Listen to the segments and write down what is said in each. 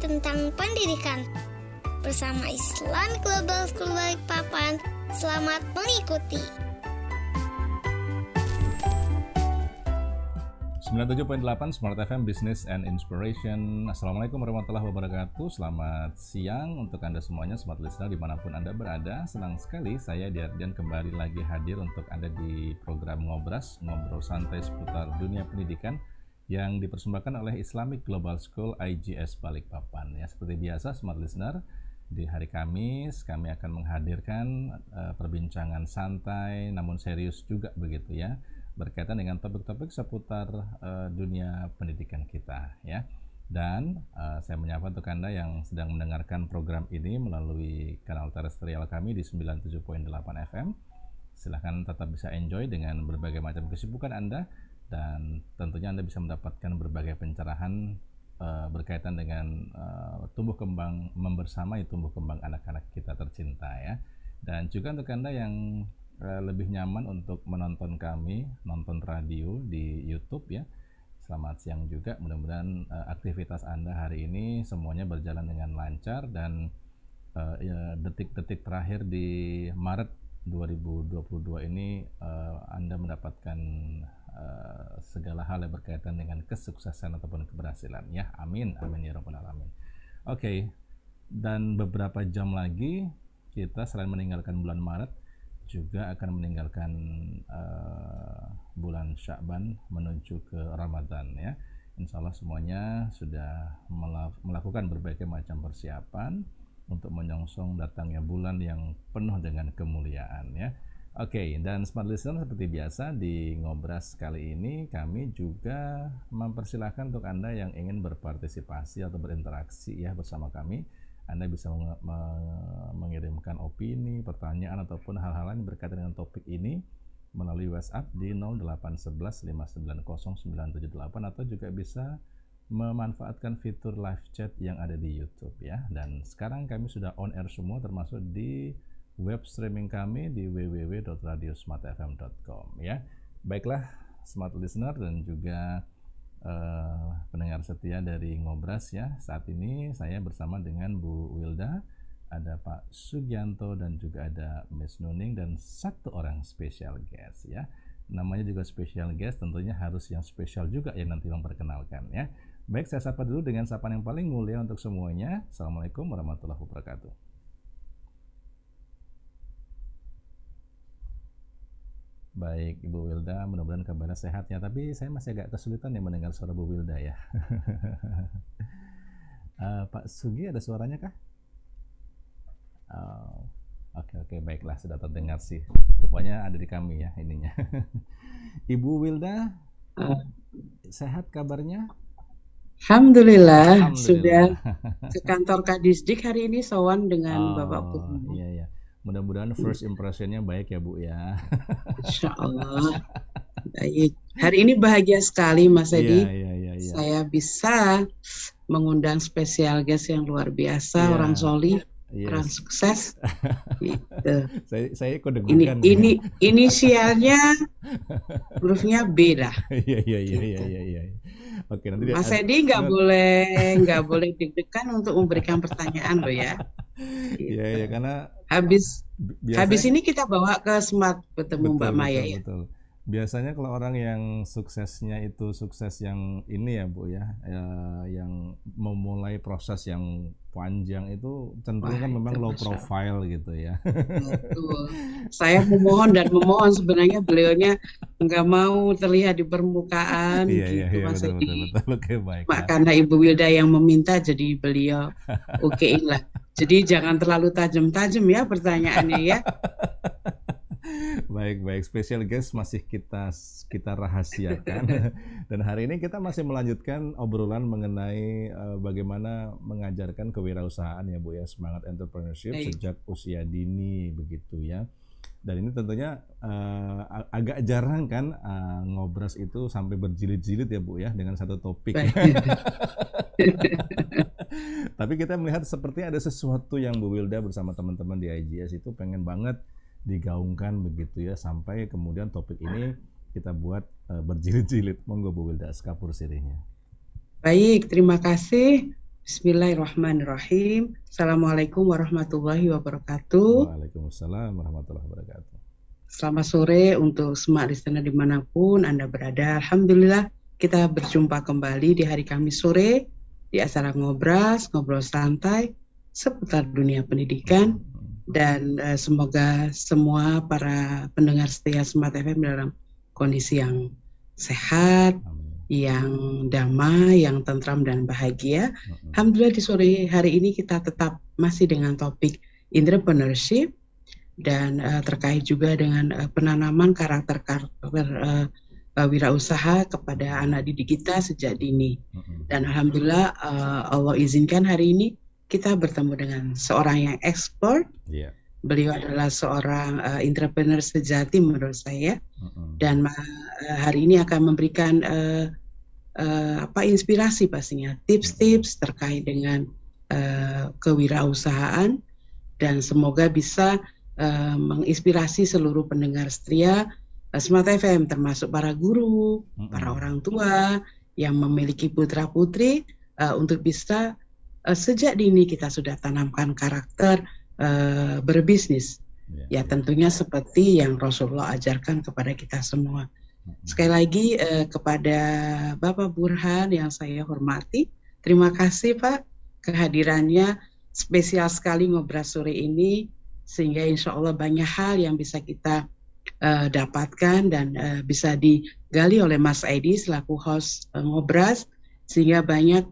tentang pendidikan. Bersama Islam Global School Balikpapan, selamat mengikuti. 97.8 Smart FM Business and Inspiration. Assalamualaikum warahmatullahi wabarakatuh. Selamat siang untuk Anda semuanya, smart listener dimanapun Anda berada. Senang sekali saya Diardian kembali lagi hadir untuk Anda di program Ngobras, ngobrol santai seputar dunia pendidikan yang dipersembahkan oleh Islamic Global School IGS Balikpapan. Ya, seperti biasa smart listener, di hari Kamis kami akan menghadirkan perbincangan santai namun serius juga begitu ya, berkaitan dengan topik-topik seputar dunia pendidikan kita ya. Dan saya menyapa untuk Anda yang sedang mendengarkan program ini melalui kanal terestrial kami di 97.8 FM. Silahkan tetap bisa enjoy dengan berbagai macam kesibukan Anda, dan tentunya Anda bisa mendapatkan berbagai pencerahan berkaitan dengan tumbuh kembang membersamai tumbuh kembang anak-anak kita tercinta ya. Dan juga untuk Anda yang lebih nyaman untuk menonton kami, nonton radio di YouTube ya. Selamat siang juga, mudah-mudahan aktivitas Anda hari ini semuanya berjalan dengan lancar dan detik-detik terakhir di Maret 2022 ini Anda mendapatkan segala hal yang berkaitan dengan kesuksesan ataupun keberhasilan ya. Amin, amin ya rabbal alamin. Oke, dan beberapa jam lagi kita selain meninggalkan bulan Maret juga akan meninggalkan bulan Sya'ban menuju ke Ramadan ya. Insya Allah semuanya sudah melakukan berbagai macam persiapan untuk menyongsong datangnya bulan yang penuh dengan kemuliaan ya. Oke, dan smart listener seperti biasa di Ngobras kali ini kami juga mempersilahkan untuk Anda yang ingin berpartisipasi atau berinteraksi ya bersama kami. Anda bisa mengirimkan opini, pertanyaan ataupun hal-hal lain berkaitan dengan topik ini melalui WhatsApp di 0811 590 978 atau juga bisa memanfaatkan fitur live chat yang ada di YouTube ya. Dan sekarang kami sudah on air semua termasuk di web streaming kami di www.radiosmartfm.com ya. Baiklah smart listener dan juga pendengar setia dari Ngobras ya. Saat ini saya bersama dengan Bu Wilda, ada Pak Sugianto dan juga ada Miss Nuning dan satu orang special guest ya. Namanya juga special guest, tentunya harus yang spesial juga yang nanti memperkenalkan ya. Baik, saya sapa dulu dengan sapaan yang paling mulia untuk semuanya. Assalamualaikum warahmatullahi wabarakatuh. Baik, Ibu Wilda, mudah-mudahan kabarnya sehat ya. Tapi saya masih agak kesulitan ya mendengar suara Bu Wilda ya. Pak Sugi, ada suaranya kah? Oke, baiklah, sudah terdengar sih. Rupanya ada di kami ya ininya. Ibu Wilda, sehat kabarnya? Alhamdulillah, sudah ke kantor Kadisdik hari ini sowan dengan Bapak Purnomo. Iya. Mudah-mudahan first impressionnya baik ya Bu ya. Insya Allah baik. Hari ini bahagia sekali Mas Edi. Iya. Saya bisa mengundang spesial guest yang luar biasa, orang solih, orang sukses. Gitu. Saya kok deg-degan. Ini inisialnya hurufnya B dah. Iya. Oke, nanti Mas Edi nggak boleh deg-degan untuk memberikan pertanyaan loh ya. Iya, karena habis ini kita bawa ke Smart ketemu Mbak Maya ya. Betul. Biasanya kalau orang yang suksesnya itu sukses yang ini ya Bu ya, yang memulai proses yang panjang itu cenderung kan memang low profile gitu ya. Betul. Saya memohon sebenarnya beliaunya nggak mau terlihat di permukaan gitu Mas Edi. Betul. Oke, baik. Karena Ibu Wilda yang meminta jadi beliau okein lah. Jadi jangan terlalu tajam-tajam ya pertanyaannya ya. Baik, special guest masih kita rahasiakan. Dan hari ini kita masih melanjutkan obrolan mengenai bagaimana mengajarkan kewirausahaan ya Bu ya, semangat entrepreneurship sejak usia dini begitu ya. Dan ini tentunya agak jarang kan Ngobras itu sampai berjilid-jilid ya Bu ya dengan satu topik. Tapi kita melihat seperti ada sesuatu yang Bu Wilda bersama teman-teman di IGS itu pengen banget digaungkan begitu ya, sampai kemudian topik ini kita buat berjilid-jilid. Monggo Bu Wilda, skapur sirihnya. Baik, terima kasih Bismillahirrahmanirrahim. Assalamualaikum warahmatullahi wabarakatuh. Waalaikumsalam warahmatullahi wabarakatuh. Selamat sore untuk semua listener dimanapun Anda berada. Alhamdulillah kita berjumpa kembali di hari Kamis sore di acara ngobrol santai seputar dunia pendidikan. Dan semoga semua para pendengar setia Smart FM dalam kondisi yang sehat, yang damai, yang tentram dan bahagia. Alhamdulillah di sore hari ini kita tetap masih dengan topik entrepreneurship dan terkait juga dengan penanaman karakter-karakter wirausaha kepada anak didik kita sejak dini. Dan alhamdulillah Allah izinkan hari ini kita bertemu dengan seorang yang ekspor. Beliau adalah seorang entrepreneur sejati menurut saya. Dan hari ini akan memberikan inspirasi pastinya, tips-tips terkait dengan kewirausahaan, dan semoga bisa menginspirasi seluruh pendengar setia Smart FM, termasuk para guru, para orang tua yang memiliki putra-putri, untuk bisa sejak dini kita sudah tanamkan karakter berbisnis. Ya tentunya seperti yang Rasulullah ajarkan kepada kita semua. Sekali lagi kepada Bapak Burhan yang saya hormati, terima kasih Pak kehadirannya, spesial sekali ngobrol sore ini, sehingga insya Allah banyak hal yang bisa kita dapatkan dan bisa digali oleh Mas Edi selaku host ngobras, sehingga banyak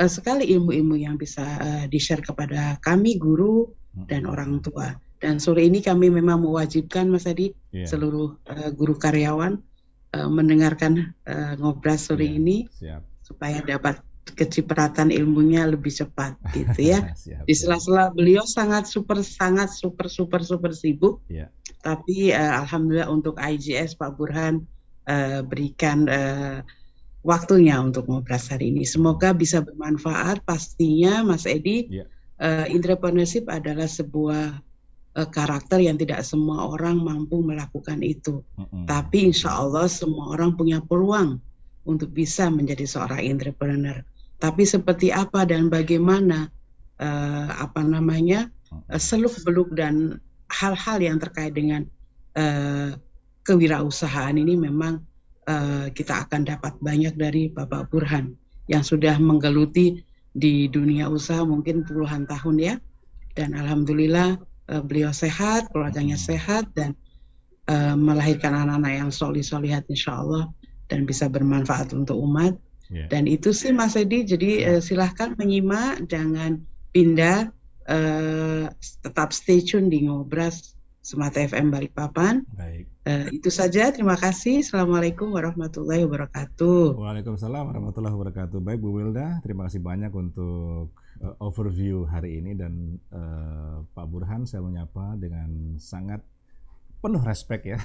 sekali ilmu-ilmu yang bisa di-share kepada kami guru dan orang tua. Dan sore ini kami memang mewajibkan Mas Edi seluruh guru karyawan mendengarkan ngobras sore ini. Supaya dapat kecipratan ilmunya lebih cepat gitu ya. Di sela-sela beliau sangat super sibuk. Tapi alhamdulillah untuk IJS Pak Burhan berikan waktunya untuk ngobras hari ini. Semoga bisa bermanfaat pastinya Mas Edi. Entrepreneurship adalah sebuah karakter yang tidak semua orang mampu melakukan itu. Tapi insya Allah semua orang punya peluang untuk bisa menjadi seorang entrepreneur. Tapi seperti apa dan bagaimana seluk-beluk dan hal-hal yang terkait dengan kewirausahaan ini memang kita akan dapat banyak dari Bapak Burhan yang sudah menggeluti di dunia usaha mungkin puluhan tahun ya. Dan alhamdulillah beliau sehat, keluarganya sehat, dan melahirkan anak-anak yang solih-solihat insya Allah dan bisa bermanfaat untuk umat. Dan itu sih Mas Edi, jadi silahkan menyimak, jangan pindah, tetap stay tune di Ngobras Smart FM Balikpapan. Itu saja, terima kasih. Assalamualaikum warahmatullahi wabarakatuh. Waalaikumsalam warahmatullahi wabarakatuh. Baik Bu Wilda, terima kasih banyak untuk overview hari ini, dan Pak Burhan saya menyapa dengan sangat penuh respect ya.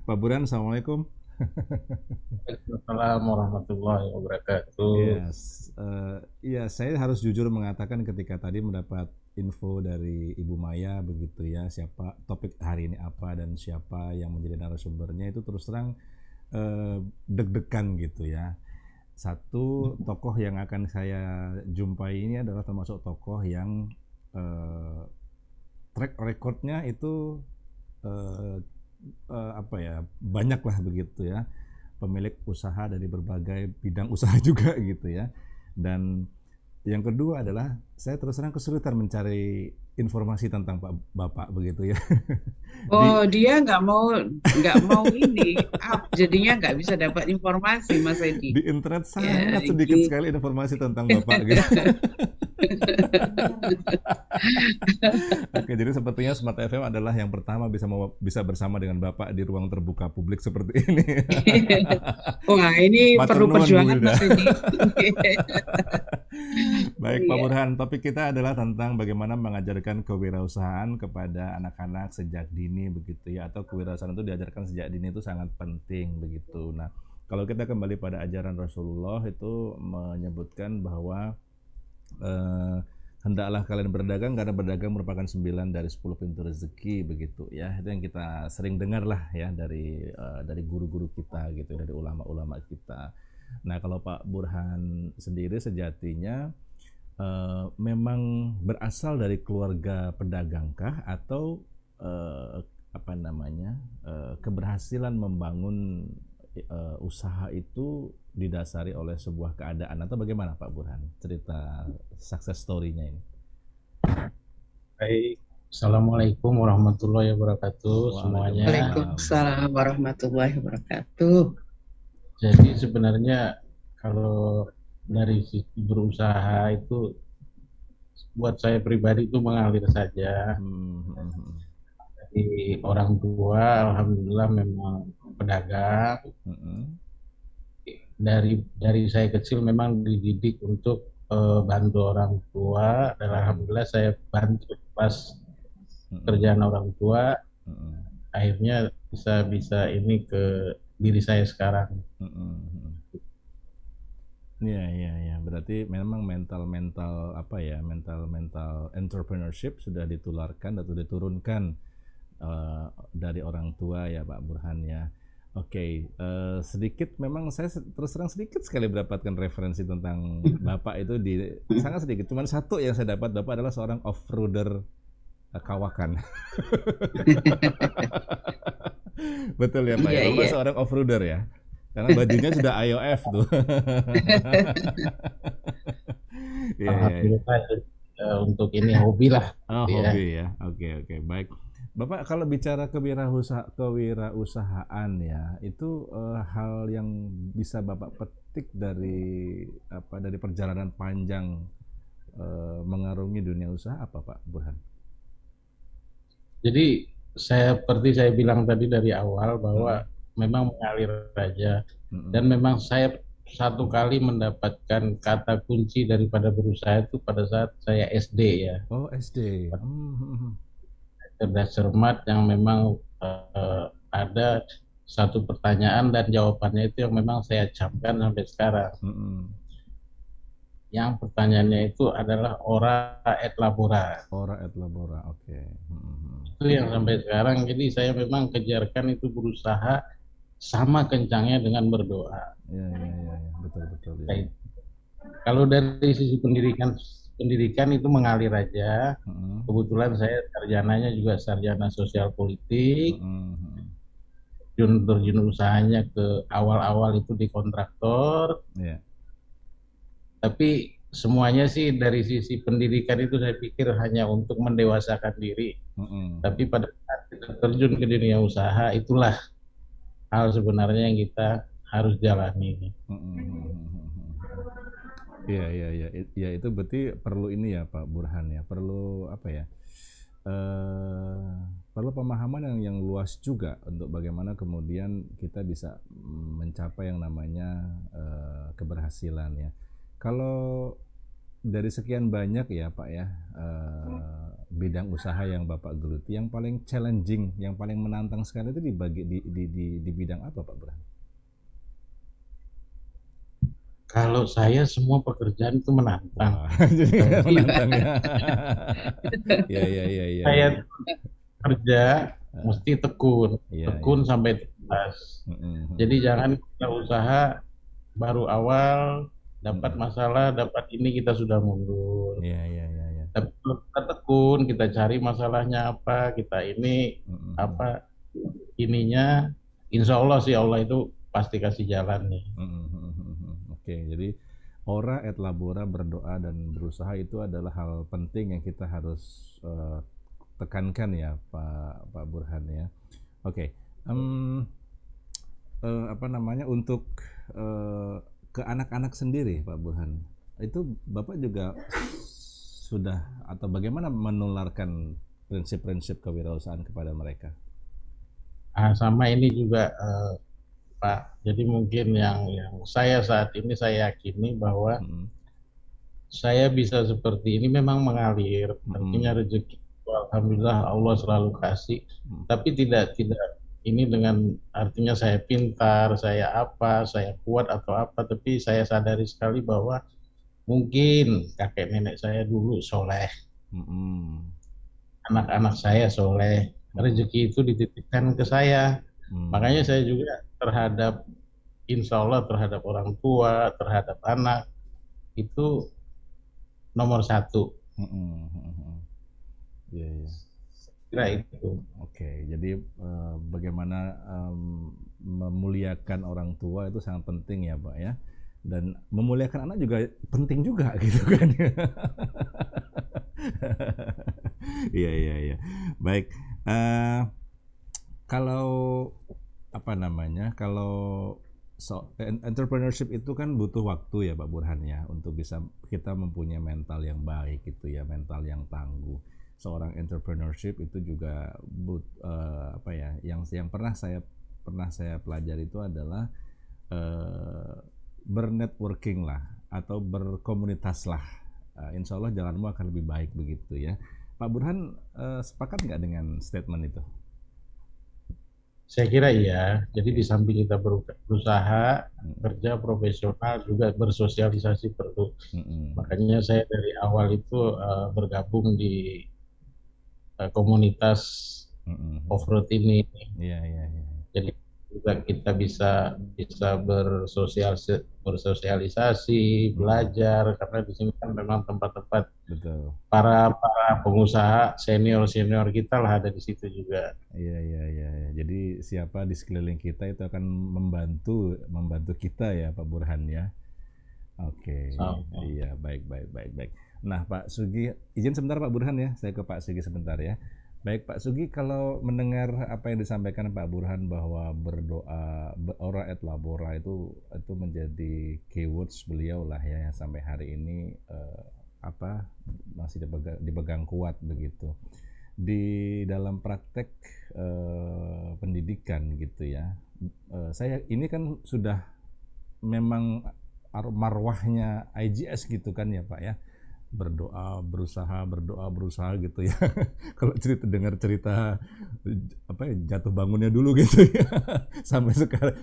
Pak Burhan, Assalamualaikum. Waalaikumsalam warahmatullahi wabarakatuh. Ya, saya harus jujur mengatakan ketika tadi mendapat info dari Ibu Maya begitu ya, siapa topik hari ini apa dan siapa yang menjadi narasumbernya, itu terus terang deg-degan gitu ya. Satu tokoh yang akan saya jumpai ini adalah termasuk tokoh yang track recordnya itu banyak lah begitu ya, pemilik usaha dari berbagai bidang usaha juga gitu ya. Dan yang kedua adalah saya terus terang kesulitan mencari informasi tentang Bapak begitu ya. Dia nggak mau ini jadinya nggak bisa dapat informasi Mas Edi. Di internet sangat sedikit sekali informasi tentang Bapak gitu. Oke, jadi sepertinya Smart FM adalah yang pertama bisa bersama dengan Bapak di ruang terbuka publik seperti ini. Wah, ini perlu perjuangan Mas Edi. Baik Pak Burhan, topik kita adalah tentang bagaimana mengajarkan kewirausahaan kepada anak-anak sejak dini begitu ya, atau kewirausahaan itu diajarkan sejak dini itu sangat penting begitu. Nah, kalau kita kembali pada ajaran Rasulullah itu menyebutkan bahwa hendaklah kalian berdagang karena berdagang merupakan 9 dari 10 pintu rezeki begitu ya. Itu yang kita sering dengar lah ya dari guru-guru kita gitu, dari ulama-ulama kita. Nah, kalau Pak Burhan sendiri sejatinya memang berasal dari keluarga pedagangkah atau apa namanya keberhasilan membangun usaha itu didasari oleh sebuah keadaan atau bagaimana Pak Burhan? Cerita success story-nya ini. Baik. Assalamualaikum warahmatullahi wabarakatuh semuanya. Waalaikumsalam warahmatullahi wabarakatuh. Jadi sebenarnya kalau dari sisi berusaha itu buat saya pribadi itu mengalir saja. Dari orang tua, alhamdulillah memang pedagang. Dari saya kecil memang dididik untuk bantu orang tua, dan alhamdulillah saya bantu pas kerjaan orang tua, akhirnya bisa ini ke diri saya sekarang. Iya. Berarti memang mental apa ya, mental entrepreneurship sudah ditularkan atau diturunkan dari orang tua ya Pak Burhan ya. Oke, sedikit memang saya terus terang sedikit sekali mendapatkan referensi tentang Bapak itu sangat sedikit. Cuman satu yang saya dapat, Bapak adalah seorang off-roader kawakan. Betul ya Pak, ya? Bapak seorang off-roader ya? Karena bajunya sudah IOF tuh. Alhamdulillah untuk ini hobi lah. Hobi ya. Oke. Baik. Bapak kalau bicara kewirausahaan ya, itu hal yang bisa Bapak petik dari perjalanan panjang mengarungi dunia usaha apa Pak Burhan? Jadi seperti saya bilang tadi dari awal bahwa memang mengalir saja, dan memang saya satu kali mendapatkan kata kunci daripada berusaha itu pada saat saya SD ya. Oh SD. Cerdas cermat yang memang ada satu pertanyaan dan jawabannya itu yang memang saya camkan sampai sekarang. Yang pertanyaannya itu adalah ora et labora. Ora et labora, oke. Itu yang sampai sekarang. Jadi saya memang kejarkan itu berusaha sama kencangnya dengan berdoa. Iya, betul. Ya. Kalau dari sisi pendidikan itu mengalir aja. Kebetulan saya sarjananya juga sarjana sosial politik. Terjun usahanya ke awal-awal itu di kontraktor. Yeah. Tapi semuanya sih dari sisi pendidikan itu saya pikir hanya untuk mendewasakan diri. Tapi pada saat kita terjun ke dunia usaha, itulah hal sebenarnya yang kita harus jalani. Iya. Ya itu berarti perlu ini ya Pak Burhan ya, perlu apa ya? Perlu pemahaman yang luas juga untuk bagaimana kemudian kita bisa mencapai yang namanya keberhasilan ya. Kalau dari sekian banyak ya Pak ya bidang usaha yang Bapak geluti, yang paling challenging, yang paling menantang sekali itu di bidang apa Pak Burhan? Kalau saya semua pekerjaan itu menantang. Jadi menantang ya. Iya. Saya kerja mesti tekun sampai tuntas. Jadi jangan kita usaha baru awal dapat masalah, dapat ini kita sudah mundur. Iya. Tapi kita tekun, kita cari masalahnya apa, kita ini apa ininya, insya Allah sih Allah itu pasti kasih jalan nih. Oke, jadi ora et labora, berdoa dan berusaha itu adalah hal penting yang kita harus tekankan ya Pak Burhan ya. Oke. Untuk ke anak-anak sendiri Pak Burhan, itu Bapak juga sudah atau bagaimana menularkan prinsip-prinsip kewirausahaan kepada mereka? Sama ini juga Pak, jadi mungkin yang saya saat ini saya yakini bahwa saya bisa seperti ini memang mengalir, artinya rezeki alhamdulillah Allah selalu kasih, tapi tidak ini dengan artinya saya pintar, saya kuat atau apa, tapi saya sadari sekali bahwa mungkin kakek nenek saya dulu soleh, anak-anak saya soleh, rezeki itu dititipkan ke saya. Makanya saya juga terhadap insya Allah terhadap orang tua, terhadap anak itu nomor satu. Iya, iya. Kira itu. Oke, jadi bagaimana memuliakan orang tua itu sangat penting ya Pak ya, dan memuliakan anak juga penting juga gitu kan. Iya, iya, iya. Baik, kalau apa namanya, kalau entrepreneurship itu kan butuh waktu ya Pak Burhan ya, untuk bisa kita mempunyai mental yang baik gitu ya, mental yang tangguh. Seorang entrepreneurship itu juga apa ya, yang pernah saya pelajari itu adalah bernetworking lah atau berkomunitas lah. Insya Allah jalanmu akan lebih baik begitu ya. Pak Burhan sepakat nggak dengan statement itu? Saya kira iya. Jadi di samping kita berusaha kerja profesional, juga bersosialisasi perlu. Makanya saya dari awal itu bergabung di komunitas off-road ini. Iya, iya, iya. Jadi juga kita bisa bersosialisasi, belajar, karena di sini kan memang tempat-tempat Betul. para pengusaha senior kita lah ada di situ juga. Iya, iya, iya. Jadi siapa di sekeliling kita itu akan membantu kita ya Pak Burhan ya. Oke. Iya, baik. Nah Pak Sugi, izin sebentar Pak Burhan ya, saya ke Pak Sugi sebentar ya. Baik Pak Sugi, kalau mendengar apa yang disampaikan Pak Burhan bahwa berdoa, ora et labora itu menjadi keywords beliau lah ya, yang sampai hari ini masih dipegang kuat begitu di dalam praktek pendidikan gitu ya. Saya ini kan sudah memang marwahnya IGS gitu kan ya Pak ya, berdoa berusaha gitu ya. Kalau dengar cerita apa ya, jatuh bangunnya dulu gitu ya, sampai sekarang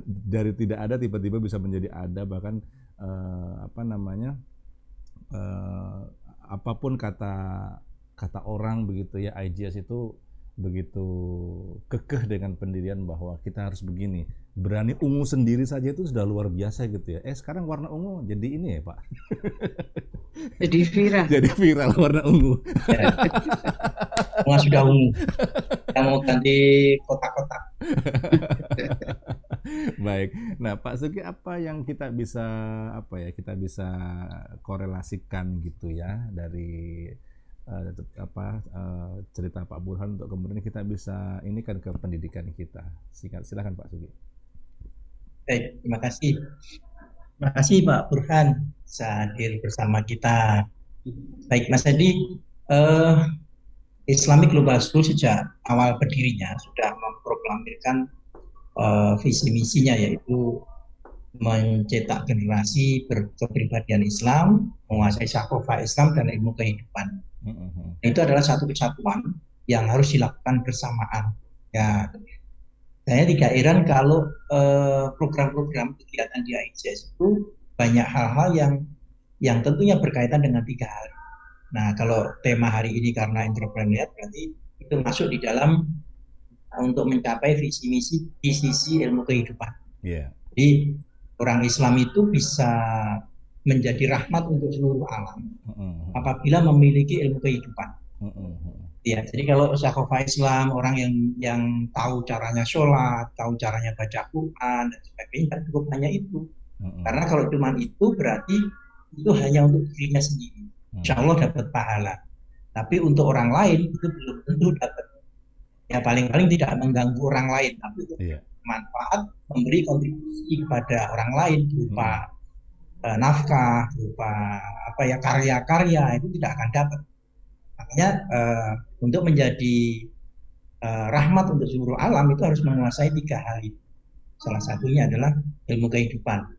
dari tidak ada tiba-tiba bisa menjadi ada, bahkan apapun kata orang begitu ya, IGS itu begitu kekeh dengan pendirian bahwa kita harus begini, berani ungu sendiri saja itu sudah luar biasa gitu ya. Sekarang warna ungu jadi ini ya Pak, jadi viral warna ungu. Semua sudah ungu, kita mau ganti kotak-kotak. Baik, nah Pak Sugi, apa yang kita bisa korelasikan gitu ya dari cerita Pak Burhan untuk kemudian kita bisa ini kan ke pendidikan kita. Silakan Pak Sugi. Baik, terima kasih. Terima kasih Pak Burhan bisa hadir bersama kita. Baik Mas Edi, Islamic Global School sejak awal berdirinya sudah memproklamirkan visi misinya, yaitu mencetak generasi berkepribadian Islam, menguasai sakofah Islam dan ilmu kehidupan. Itu adalah satu kesatuan yang harus dilakukan bersamaan. Ya, saya tidak heran kalau program-program kegiatan di IGS itu banyak hal-hal yang tentunya berkaitan dengan 3 hal. Nah, kalau tema hari ini karena entrepreneur, berarti itu masuk di dalam untuk mencapai visi misi di sisi ilmu kehidupan. Yeah. Jadi orang Islam itu bisa menjadi rahmat untuk seluruh alam apabila memiliki ilmu kehidupan. Ya, jadi kalau sakofah Islam, orang yang tahu caranya sholat, tahu caranya baca Quran dan sebagainya, tak cukup hanya itu. Karena kalau cuma itu berarti itu hanya untuk dirinya sendiri. Insya Allah dapat pahala. Tapi untuk orang lain itu belum tentu dapat. Ya paling-paling tidak mengganggu orang lain, tapi untuk manfaat, memberi kontribusi kepada orang lain berupa nafkah, berupa karya-karya, itu tidak akan dapat. Makanya untuk menjadi rahmat untuk seluruh alam itu harus menguasai 3 hal itu. Salah satunya adalah ilmu kehidupan,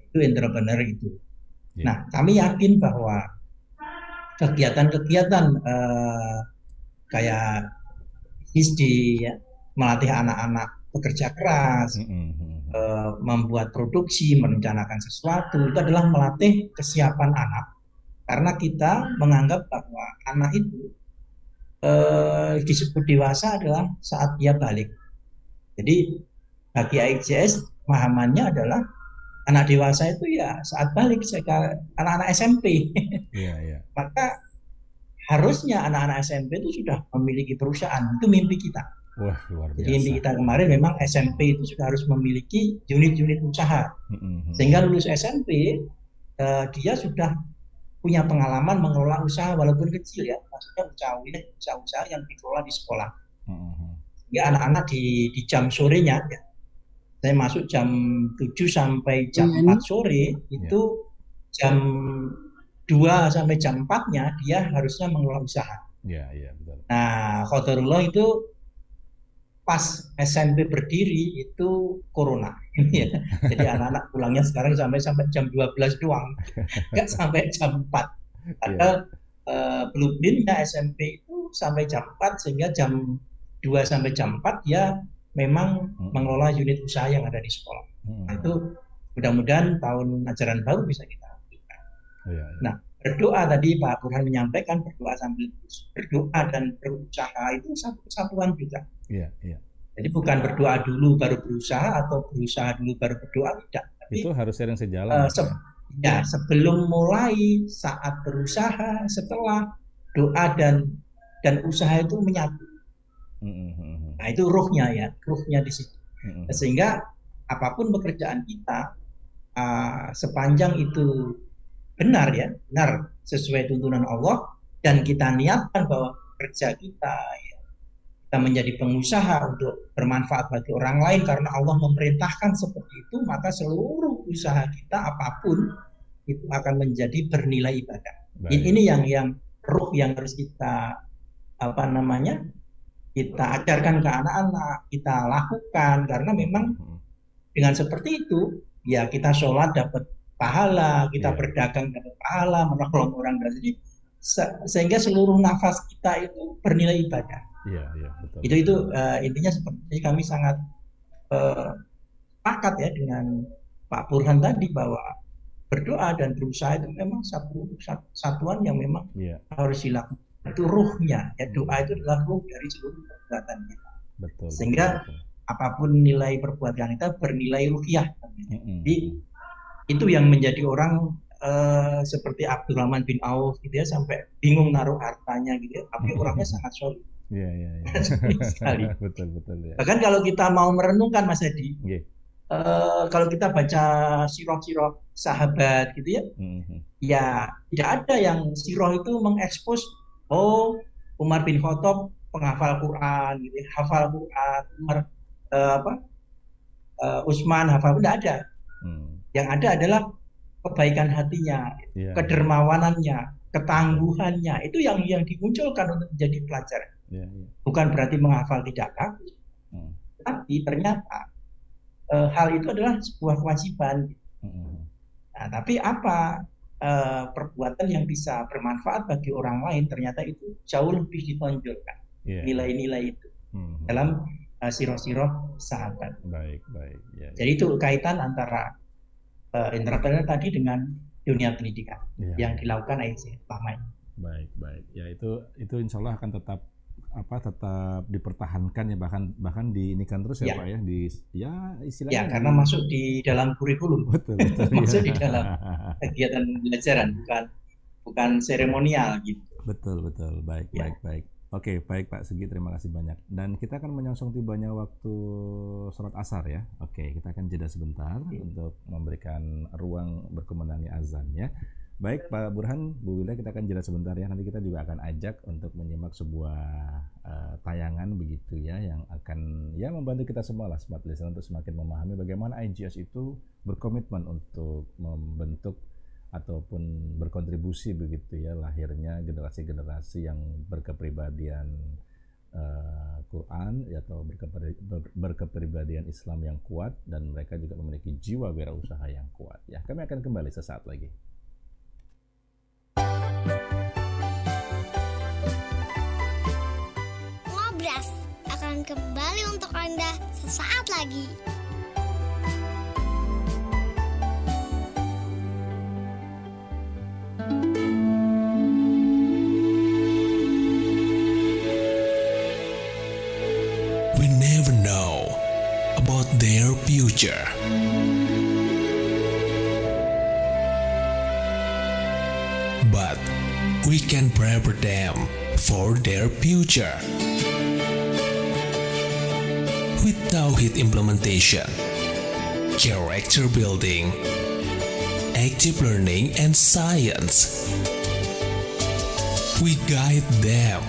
itu entrepreneur itu. Nah, kami yakin bahwa kegiatan-kegiatan kayak HISDI, ya, melatih anak-anak bekerja keras, membuat produksi, merencanakan sesuatu, itu adalah melatih kesiapan anak. Karena kita menganggap bahwa anak itu disebut dewasa adalah saat dia balik. Jadi bagi IGS pemahamannya adalah anak dewasa itu ya saat balik anak-anak SMP. Maka harusnya anak-anak SMP itu sudah memiliki perusahaan. Itu mimpi kita. Wah, luar biasa. Jadi mimpi kita kemarin memang SMP itu sudah harus memiliki unit-unit usaha. Sehingga lulus SMP dia sudah punya pengalaman mengelola usaha walaupun kecil ya, maksudnya usaha yang dikelola di sekolah. Ya anak-anak di jam sorenya ya. Saya masuk jam 7 sampai jam 4 sore, itu jam 2 sampai jam 4-nya dia harusnya mengelola usaha. Betul. Nah, qadarullah itu pas SMP berdiri itu corona. Ya. Jadi anak-anak pulangnya sekarang sampai jam 12 doang, nggak sampai jam 4. Padahal blueprintnya SMP itu sampai jam 4, sehingga jam 2 sampai jam 4 dia memang mengelola unit usaha yang ada di sekolah. Nah, itu mudah-mudahan tahun ajaran baru bisa kita lakukan. Nah, berdoa tadi Pak Burhan menyampaikan, berdoa sambil berdoa dan berusaha itu satu kesatuan juga. Jadi bukan berdoa dulu baru berusaha atau berusaha dulu baru berdoa, tidak. Tapi, itu harus sering sejalan. Sebelum mulai, saat berusaha, setelah doa dan usaha itu menyatu. Nah itu ruhnya di situ. Sehingga apapun pekerjaan kita, sepanjang itu benar sesuai tuntunan Allah, dan kita niatkan bahwa kerja kita menjadi pengusaha untuk bermanfaat bagi orang lain karena Allah memerintahkan seperti itu, maka seluruh usaha kita apapun itu akan menjadi bernilai ibadah. Ini yang ruh yang harus kita kita ajarkan ke anak-anak, kita lakukan, karena memang dengan seperti itu ya kita sholat dapat pahala, kita berdagang dapat pahala, menolong orang. Jadi sehingga seluruh nafas kita itu bernilai ibadah. Betul. Itu intinya seperti kami sangat sepakat ya dengan Pak Burhan tadi, bahwa berdoa dan berusaha itu memang satu satuan yang memang harus dilakukan. Itu ruhnya ya, doa itu adalah ruh dari seluruh perbuatan kita. Betul. Sehingga apapun nilai perbuatan kita bernilai ruhiyah. Jadi itu yang menjadi orang seperti Abdurrahman bin Auf gitu ya, sampai bingung naruh hartanya gitu ya, tapi orangnya sangat solid. Sekali. Betul ya. Bahkan kalau kita mau merenungkan Mas Hedi, kalau kita baca sirah-sirah sahabat gitu ya, ya tidak ada yang sirah itu mengekspos Umar bin Khattab penghafal Quran gitu ya, hafal Quran, Utsman hafal, tidak ada. Yang ada adalah kebaikan hatinya, kedermawanannya, ketangguhannya, itu yang dimunculkan untuk menjadi pelajar. Bukan berarti menghafal tidak bagus, tapi ternyata hal itu adalah sebuah kewajiban. Nah, tapi apa perbuatan yang bisa bermanfaat bagi orang lain, ternyata itu jauh lebih ditonjolkan nilai-nilai itu dalam sirah-sirah sahabat. Baik. Jadi itu kaitan antara entrepreneur tadi dengan dunia pendidikan yang dilakukan AIC selama ini. Baik. Ya itu insya Allah akan tetap dipertahankan ya, bahkan diinikan terus ya Pak ya, istilahnya karena masuk di dalam kurikulum. Betul masuk di dalam kegiatan pembelajaran, bukan seremonial gitu. Betul. Baik. Oke, baik Pak Segi, terima kasih banyak. Dan kita akan menyongsong tibanya waktu sholat asar ya. Oke, kita akan jeda sebentar untuk memberikan ruang berkumandangnya azan ya. Baik Pak Burhan, Bu Wilda, kita akan jeda sebentar ya. Nanti kita juga akan ajak untuk menyimak sebuah tayangan begitu ya, yang akan membantu kita semua lah smart listener untuk semakin memahami bagaimana IGS itu berkomitmen untuk membentuk ataupun berkontribusi begitu ya, lahirnya generasi-generasi yang berkepribadian Quran atau berkepribadian Islam yang kuat, dan mereka juga memiliki jiwa wirausaha yang kuat ya. Kami akan kembali sesaat lagi. Ngobras akan kembali untuk Anda sesaat lagi. We never know about their future. we can prepare them for their future. With Tauhid implementation, character building, active learning, and science, we guide them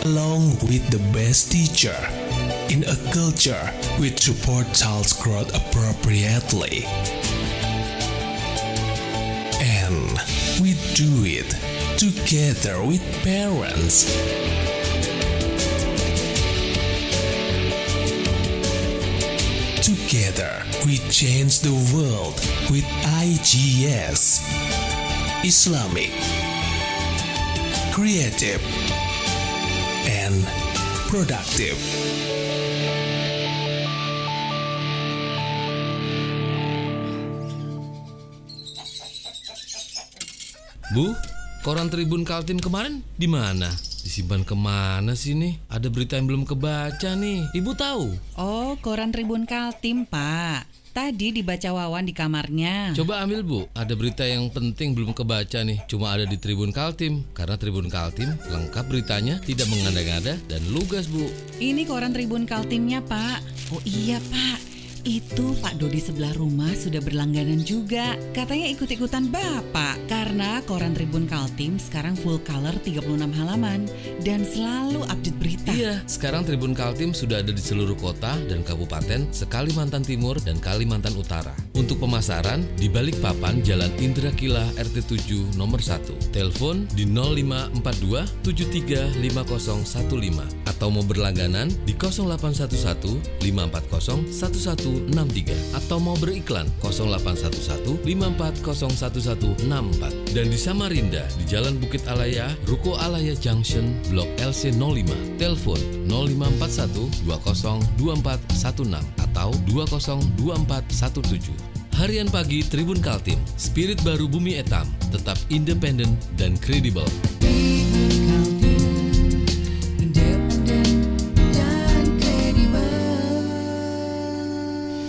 along with the best teacher in a culture which support child's growth appropriately. And we do it together with parents. Together, we change the world with IGS. Islamic, creative, and productive. Bu, koran Tribun Kaltim kemarin di mana? Disimpan kemana sih nih? Ada berita yang belum kebaca nih. Ibu tahu? Oh, koran Tribun Kaltim, Pak. Tadi dibaca Wawan di kamarnya. Coba ambil, Bu. Ada berita yang penting belum kebaca nih. Cuma ada di Tribun Kaltim. Karena Tribun Kaltim lengkap beritanya, tidak mengada-ngada dan lugas, Bu. Ini koran Tribun Kaltimnya, Pak. Oh iya, Pak. Itu Pak Dodi sebelah rumah sudah berlangganan juga. Katanya ikut-ikutan Bapak. Karena koran Tribun Kaltim sekarang full color 36 halaman. Dan selalu update berita. Iya, sekarang Tribun Kaltim sudah ada di seluruh kota dan kabupaten se-Kalimantan Timur dan Kalimantan Utara. Untuk pemasaran, di Balikpapan, Jalan Indra Kila RT 7 nomor 1. Telepon di 0542 735015 atau mau berlangganan di 0811 540 1163 atau mau beriklan 0811 5401164 dan di Samarinda di Jalan Bukit Alaya, Ruko Alaya Junction, Blok LC 05. Telepon 0541 202416 atau 202417. Harian pagi Tribun Kaltim, spirit baru Bumi Etam, tetap independen dan kredibel.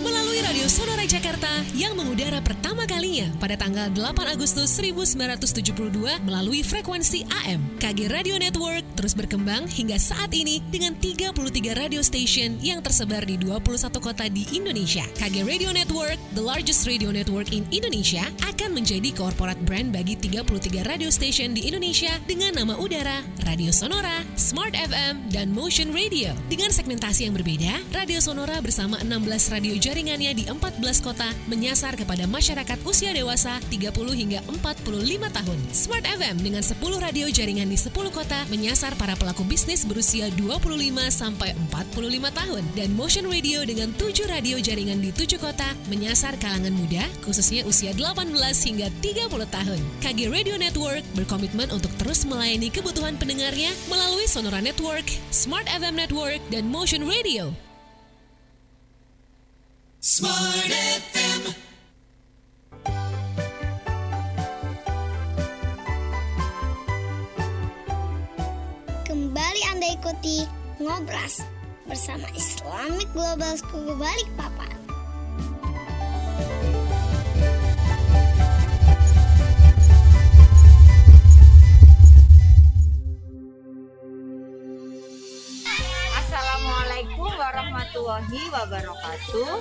Melalui Radio Sonora Jakarta yang mengudara pertama kalinya pada tanggal 8 Agustus 1972 melalui frekuensi AM. KG Radio Network terus berkembang hingga saat ini dengan 33 radio station yang tersebar di 21 kota di Indonesia. KG Radio Network, the largest radio network in Indonesia, akan menjadi corporate brand bagi 33 radio station di Indonesia dengan nama udara, Radio Sonora, Smart FM, dan Motion Radio. Dengan segmentasi yang berbeda, Radio Sonora bersama 16 radio jaringannya di 14 kota menyasar kepada masyarakat usia dewasa 30 hingga 45 tahun. Smart FM dengan 10 radio jaringan di 10 kota menyasar para pelaku bisnis berusia 25 sampai 45 tahun. Dan Motion Radio dengan 7 radio jaringan di 7 kota menyasar kalangan muda khususnya usia 18 hingga 30 tahun. KG Radio Network berkomitmen untuk terus melayani kebutuhan pendengarnya melalui Sonora Network, Smart FM Network, dan Motion Radio. Smart FM. Kembali Anda ikuti Ngobras bersama Islamic Global School Balikpapan. Assalamualaikum warahmatullahi wabarakatuh.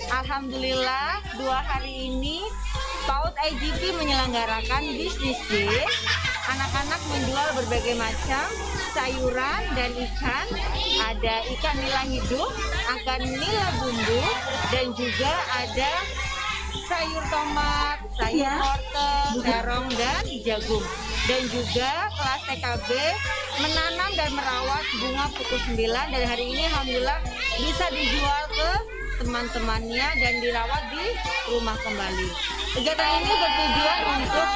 Alhamdulillah 2 hari ini PAUD IGP menyelenggarakan Business Day. Anak-anak menjual berbagai macam sayuran dan ikan. Ada ikan nila hidup, ikan nila bumbu, dan juga ada sayur tomat, sayur wortel, terong, dan jagung. Dan juga kelas TKB menanam dan merawat bunga pukul 9 dan hari ini alhamdulillah bisa dijual ke teman-temannya dan dirawat di rumah kembali. Kegiatan ini bertujuan untuk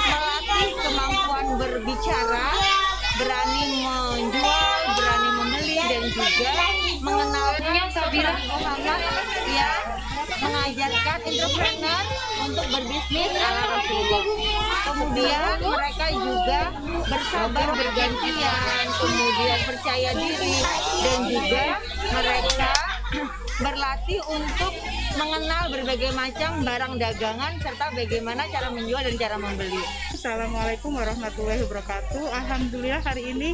melatih kemampuan berbicara, berani menjual, berani membeli, dan juga mengenalnya Sabira Muhammad yang mengajarkan entrepreneur untuk berbisnis ala Rasulullah. Kemudian mereka juga bersabar bergantian, kemudian percaya diri, dan juga mereka berlatih untuk mengenal berbagai macam barang dagangan serta bagaimana cara menjual dan cara membeli. Assalamualaikum warahmatullahi wabarakatuh. Alhamdulillah hari ini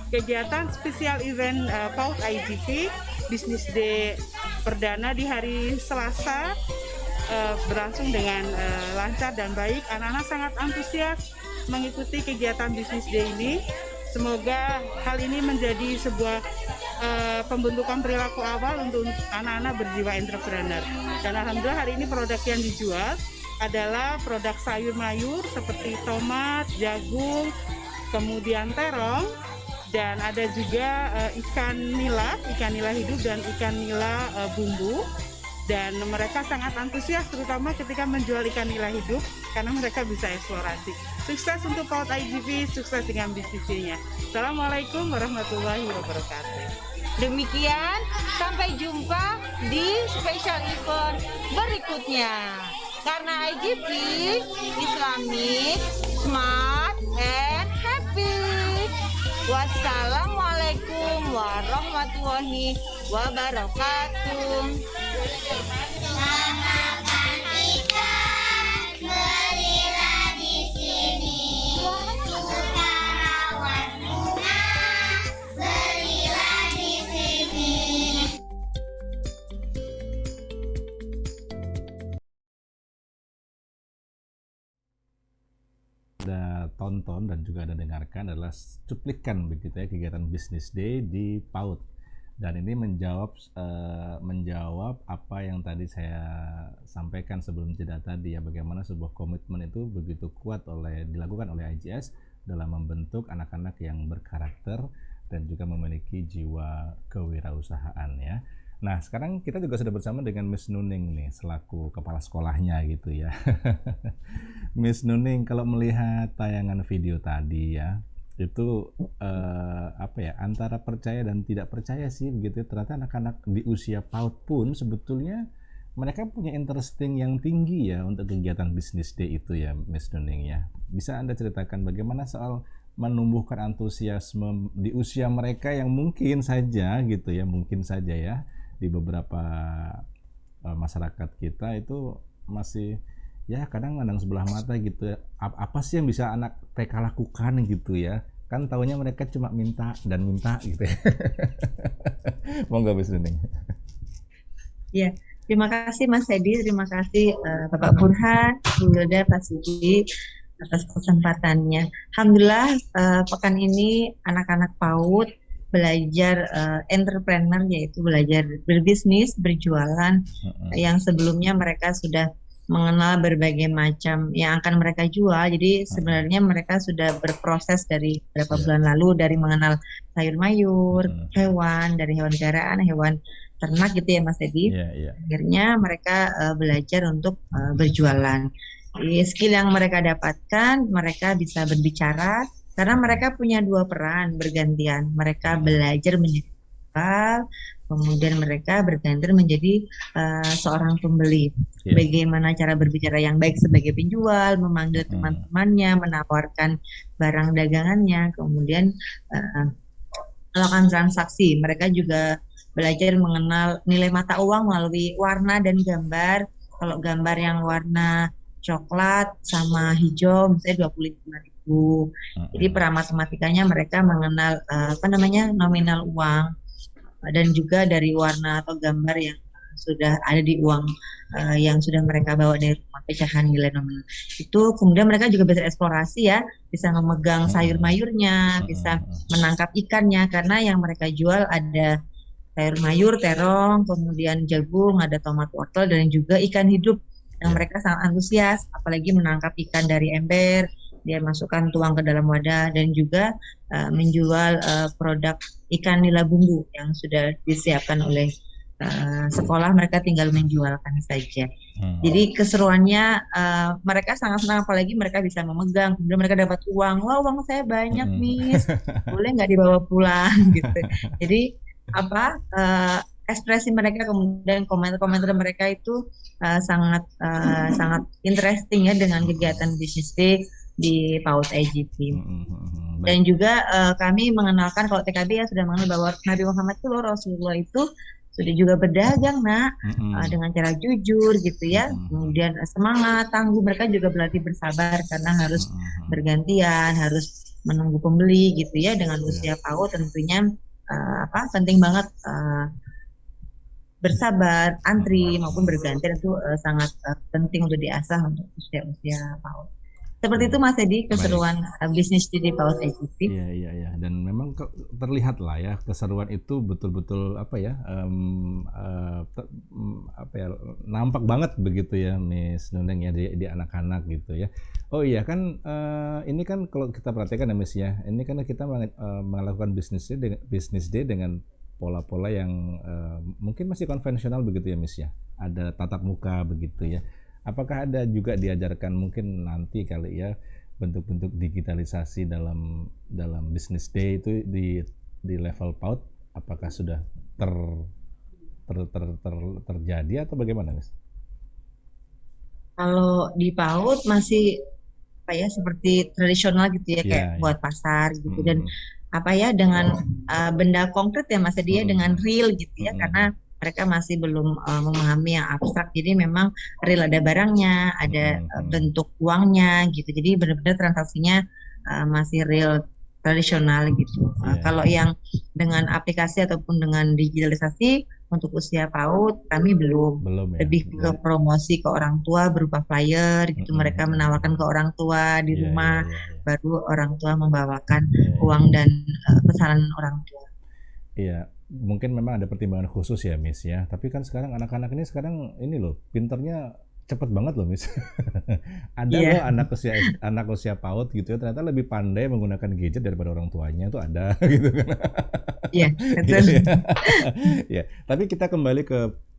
kegiatan spesial event PAUD IGP Business Day perdana di hari Selasa berlangsung dengan lancar dan baik. Anak-anak sangat antusias mengikuti kegiatan Business Day ini. Semoga hal ini menjadi sebuah pembentukan perilaku awal untuk anak-anak berjiwa entrepreneur. Dan alhamdulillah hari ini produk yang dijual adalah produk sayur mayur seperti tomat, jagung, kemudian terong, dan ada juga ikan nila hidup dan ikan nila bumbu. Dan mereka sangat antusias terutama ketika menjual ikan nila hidup karena mereka bisa eksplorasi. Sukses untuk PAUD IGP, sukses dengan bisnisnya. Assalamualaikum warahmatullahi wabarakatuh. Demikian, sampai jumpa di special event berikutnya. Karena IGP, Islamic, Smart, and Happy. Wassalamualaikum warahmatullahi wabarakatuh. Samakan ikan, belilah di sini. Sukarawan bunga, belilah di sini. Ada tonton dan juga ada dengarkan adalah cuplikan begitu ya kegiatan Business Day di PAUD, dan ini menjawab apa yang tadi saya sampaikan sebelum jeda tadi ya, bagaimana sebuah komitmen itu begitu kuat dilakukan oleh IGS dalam membentuk anak-anak yang berkarakter dan juga memiliki jiwa kewirausahaan ya. Nah, sekarang kita juga sudah bersama dengan Miss Nuning nih, selaku kepala sekolahnya gitu ya. Miss Nuning, kalau melihat tayangan video tadi ya, itu antara percaya dan tidak percaya sih begitu. Ternyata anak-anak di usia PAUD pun sebetulnya mereka punya interesting yang tinggi ya untuk kegiatan Business Day itu ya, Miss Nuning ya. Bisa Anda ceritakan bagaimana soal menumbuhkan antusiasme di usia mereka yang mungkin saja ya di beberapa masyarakat kita itu masih ya kadang mandang sebelah mata gitu. Apa sih yang bisa anak TK lakukan gitu ya? Kan taunya mereka cuma minta dan minta gitu ya. Monggo Miss Nuning. Ya, terima kasih Mas Edi, terima kasih Bapak Burhan, Bu Hilda, Pak Sudi atas kesempatannya. Alhamdulillah pekan ini anak-anak PAUD belajar entrepreneur, yaitu belajar berbisnis, berjualan, yang sebelumnya mereka sudah mengenal berbagai macam yang akan mereka jual. Jadi sebenarnya mereka sudah berproses dari beberapa bulan lalu, dari mengenal sayur mayur, hewan, dari hewan peliharaan, hewan ternak gitu ya Mas Edi. Akhirnya mereka belajar untuk berjualan. Skill yang mereka dapatkan, mereka bisa berbicara karena mereka punya dua peran bergantian. Mereka belajar menjadi penjual, kemudian mereka bergantian menjadi seorang pembeli. Bagaimana cara berbicara yang baik sebagai penjual, memanggil teman-temannya, menawarkan barang dagangannya, kemudian melakukan transaksi. Mereka juga belajar mengenal nilai mata uang melalui warna dan gambar. Kalau gambar yang warna coklat sama hijau misalnya 25.000. Jadi matematikanya mereka mengenal nominal uang, dan juga dari warna atau gambar yang sudah ada di uang yang sudah mereka bawa dari rumah pecahan nilai nominal. Itu kemudian mereka juga bisa eksplorasi ya, bisa memegang sayur mayurnya, bisa menangkap ikannya, karena yang mereka jual ada sayur mayur, terong, kemudian jagung, ada tomat wortel, dan juga ikan hidup yang mereka sangat antusias, apalagi menangkap ikan dari ember, dia masukkan tuang ke dalam wadah, dan juga menjual produk ikan nila bumbu yang sudah disiapkan oleh sekolah, mereka tinggal menjualkan saja. Jadi keseruannya mereka sangat senang, apalagi mereka bisa memegang, kemudian mereka dapat uang. Wah, uang saya banyak Miss, boleh nggak dibawa pulang gitu. Jadi ekspresi mereka, kemudian komentar-komentar mereka itu sangat interesting ya dengan kegiatan Business Day di PAUD IGP. Dan juga kami mengenalkan, kalau TKB ya sudah mengenal bahwa Nabi Muhammad itu Rasulullah itu sudah juga berdagang nak, dengan cara jujur gitu ya, kemudian semangat, tangguh. Mereka juga berlatih bersabar karena harus bergantian, harus menunggu pembeli gitu ya. Dengan usia PAUD tentunya penting banget bersabar, antri maupun bergantian itu sangat penting untuk diasah untuk usia PAUD. Seperti itu Mas Edi, keseruan bisnis di PAUD IGP. Iya. Dan memang terlihat lah ya keseruan itu betul-betul nampak banget begitu ya Miss Nuneng ya di anak-anak gitu ya. Oh iya kan ini kan kalau kita perhatikan ya Miss ya, ini kan kita melakukan business day dengan pola-pola yang mungkin masih konvensional begitu ya Miss ya. Ada tatap muka begitu ya. Apakah ada juga diajarkan mungkin nanti kali ya bentuk-bentuk digitalisasi dalam business day itu di level PAUD? Apakah sudah terjadi atau bagaimana, Miss? Kalau di PAUD masih seperti tradisional gitu ya, kayak buat pasar gitu dan dengan benda konkret ya Mas Edi ya, dengan real gitu ya, karena mereka masih belum memahami yang abstrak. Jadi memang real, ada barangnya, ada bentuk uangnya gitu. Jadi benar-benar transaksinya masih real tradisional gitu. Kalau yang dengan aplikasi ataupun dengan digitalisasi untuk usia PAUD kami belum lebih ke promosi ke orang tua berupa flyer gitu. Mereka menawarkan ke orang tua di rumah, baru orang tua membawakan uang dan pesanan orang tua. Iya. Mungkin memang ada pertimbangan khusus ya Miss ya, tapi kan sekarang anak-anak ini loh pinternya cepet banget loh Miss. Ada loh anak usia PAUD gitu ya, ternyata lebih pandai menggunakan gadget daripada orang tuanya, itu ada gitu kan. Iya, betul. Ya, tapi kita kembali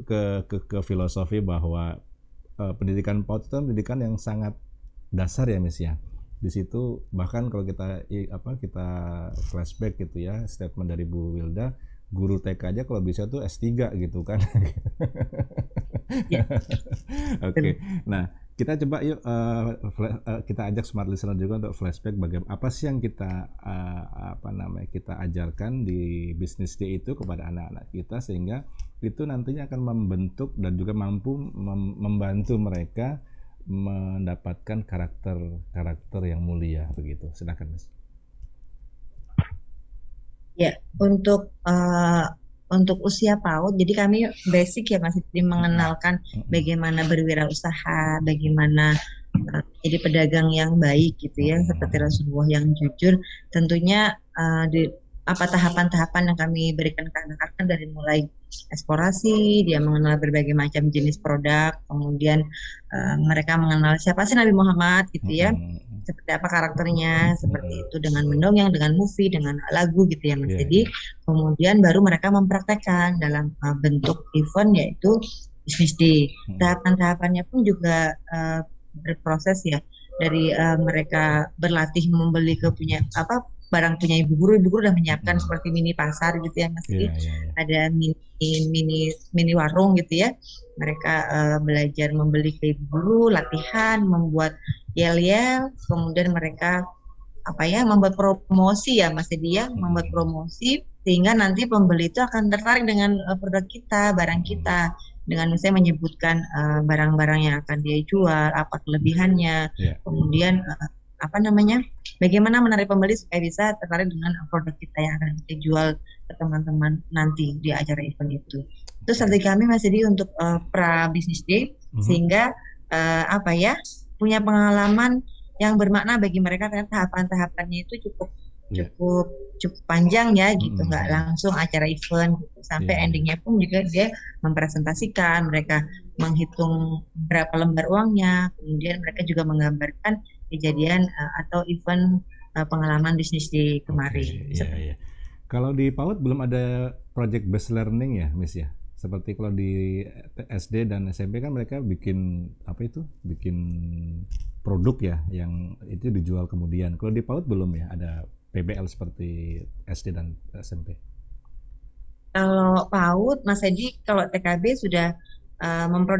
ke filosofi bahwa pendidikan PAUD itu pendidikan yang sangat dasar ya Miss ya. Di situ bahkan kalau kita flashback gitu ya, statement dari Bu Wilda, guru TK aja kalau bisa tuh S3 gitu kan. Oke. Nah, kita coba yuk kita ajak smart listener juga untuk flashback bagaimana apa sih yang kita kita ajarkan di business day itu kepada anak-anak kita sehingga itu nantinya akan membentuk dan juga mampu membantu mereka mendapatkan karakter yang mulia begitu. Silakan Mas. Ya, untuk usia PAUD, jadi kami basic ya masih mengenalkan bagaimana berwirausaha, bagaimana jadi pedagang yang baik gitu ya, seperti Rasulullah yang jujur. Tentunya tahapan-tahapan yang kami berikan ke anak-anak dari mulai eksplorasi, dia mengenal berbagai macam jenis produk, kemudian mereka mengenal siapa sih Nabi Muhammad gitu ya. Seperti apa karakternya, seperti itu dengan mendongeng, dengan movie, dengan lagu gitu ya Mas. Jadi kemudian baru mereka mempraktekkan dalam bentuk event yaitu business day. Tahapan-tahapannya pun juga berproses ya, dari mereka berlatih membeli barang punya ibu guru udah menyiapkan seperti mini pasar gitu ya Mas. Ada mini warung gitu ya. Mereka belajar membeli ke ibu guru, latihan, membuat yel-yel, kemudian mereka membuat promosi ya Mas Edi ya, membuat promosi sehingga nanti pembeli itu akan tertarik dengan produk kita, barang kita, dengan misalnya menyebutkan barang-barang yang akan dia jual, apa kelebihannya, kemudian bagaimana menarik pembeli supaya bisa tertarik dengan produk kita yang akan kita jual ke teman-teman nanti di acara event itu. Itu strategi kami Mas Edi untuk pra business day sehingga punya pengalaman yang bermakna bagi mereka, karena tahapan-tahapannya itu cukup panjang ya gitu, nggak langsung acara event gitu. Sampai endingnya pun juga dia mempresentasikan, mereka menghitung berapa lembar uangnya, kemudian mereka juga menggambarkan kejadian atau event pengalaman bisnis di kemarin. Iya. Kalau di PAUD belum ada project based learning ya Miss ya? Seperti kalau di SD dan SMP kan mereka bikin produk ya yang itu dijual kemudian. Kalau di PAUD belum ya ada PBL seperti SD dan SMP. Kalau PAUD Mas Edi, kalau TKB sudah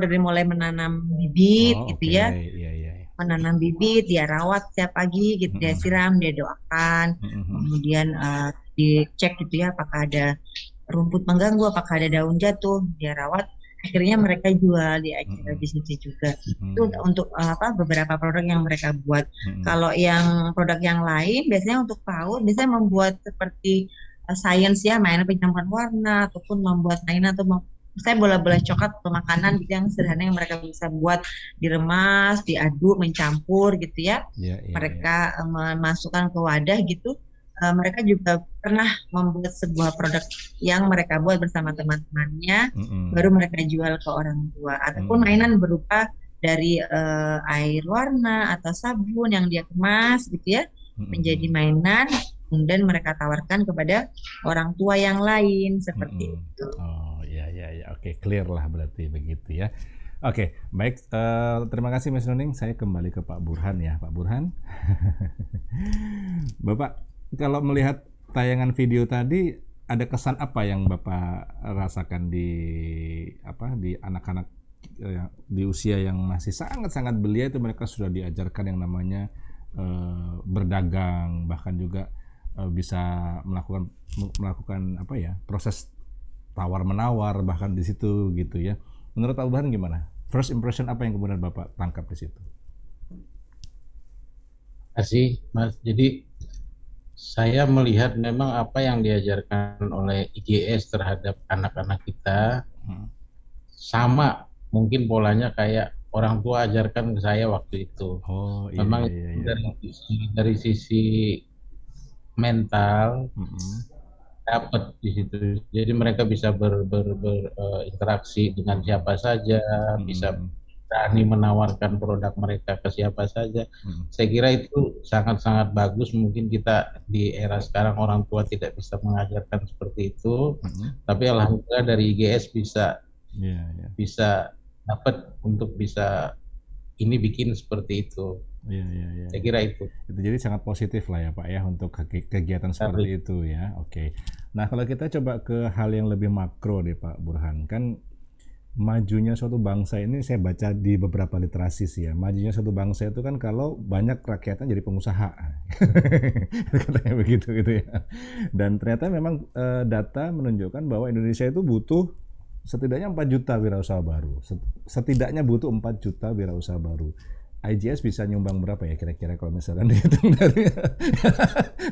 dari mulai menanam bibit gitu ya. Menanam bibit, dia rawat setiap pagi gitu, dia siram, dia doakan, kemudian dicek gitu ya apakah ada rumput mengganggu, apakah ada daun jatuh, dia rawat. Akhirnya mereka jual di acara bisnis juga. Itu untuk beberapa produk yang mereka buat. Kalau yang produk yang lain biasanya untuk PAUD biasanya membuat seperti sains ya, mainan pencampuran warna ataupun membuat mainan atau saya bola-bola coklat atau makanan gitu yang sederhana yang mereka bisa buat diremas, diaduk, mencampur gitu ya. Mereka memasukkan ke wadah gitu. Mereka juga pernah membuat sebuah produk yang mereka buat bersama teman-temannya, baru mereka jual ke orang tua. Ataupun mainan berupa dari air warna atau sabun yang dia kemas gitu ya, menjadi mainan. Kemudian mereka tawarkan kepada orang tua yang lain seperti itu. Oh ya, oke, clear lah berarti begitu ya. Oke, baik. Terima kasih Mas Nuning. Saya kembali ke Pak Burhan ya, Pak Burhan. Bapak, kalau melihat tayangan video tadi, ada kesan apa yang Bapak rasakan di anak-anak di usia yang masih sangat-sangat belia itu, mereka sudah diajarkan yang namanya berdagang, bahkan juga bisa melakukan proses tawar menawar bahkan di situ gitu ya. Menurut Pak Burhan gimana? First impression apa yang kemudian Bapak tangkap di situ? Terima kasih Mas. Jadi saya melihat memang apa yang diajarkan oleh IGS terhadap anak-anak kita sama mungkin polanya kayak orang tua ajarkan ke saya waktu itu. Memang dari sisi mental dapat di situ. Jadi mereka bisa berinteraksi dengan siapa saja, bisa berani menawarkan produk mereka ke siapa saja. Saya kira itu sangat-sangat bagus. Mungkin kita di era sekarang orang tua tidak bisa mengajarkan seperti itu, tapi alhamdulillah dari IGS bisa dapat untuk bisa ini bikin seperti itu. Saya kira itu. Jadi sangat positif lah ya Pak ya untuk kegiatan seperti itu ya. Oke. Nah kalau kita coba ke hal yang lebih makro deh Pak Burhan, kan majunya suatu bangsa ini saya baca di beberapa literasi sih ya. Majunya suatu bangsa itu kan kalau banyak rakyatnya jadi pengusaha. Katanya begitu gitu ya. Dan ternyata memang data menunjukkan bahwa Indonesia itu butuh setidaknya 4 juta wirausaha baru. Setidaknya butuh 4 juta wirausaha baru. IGS bisa nyumbang berapa ya kira-kira kalau misalkan dihitung dari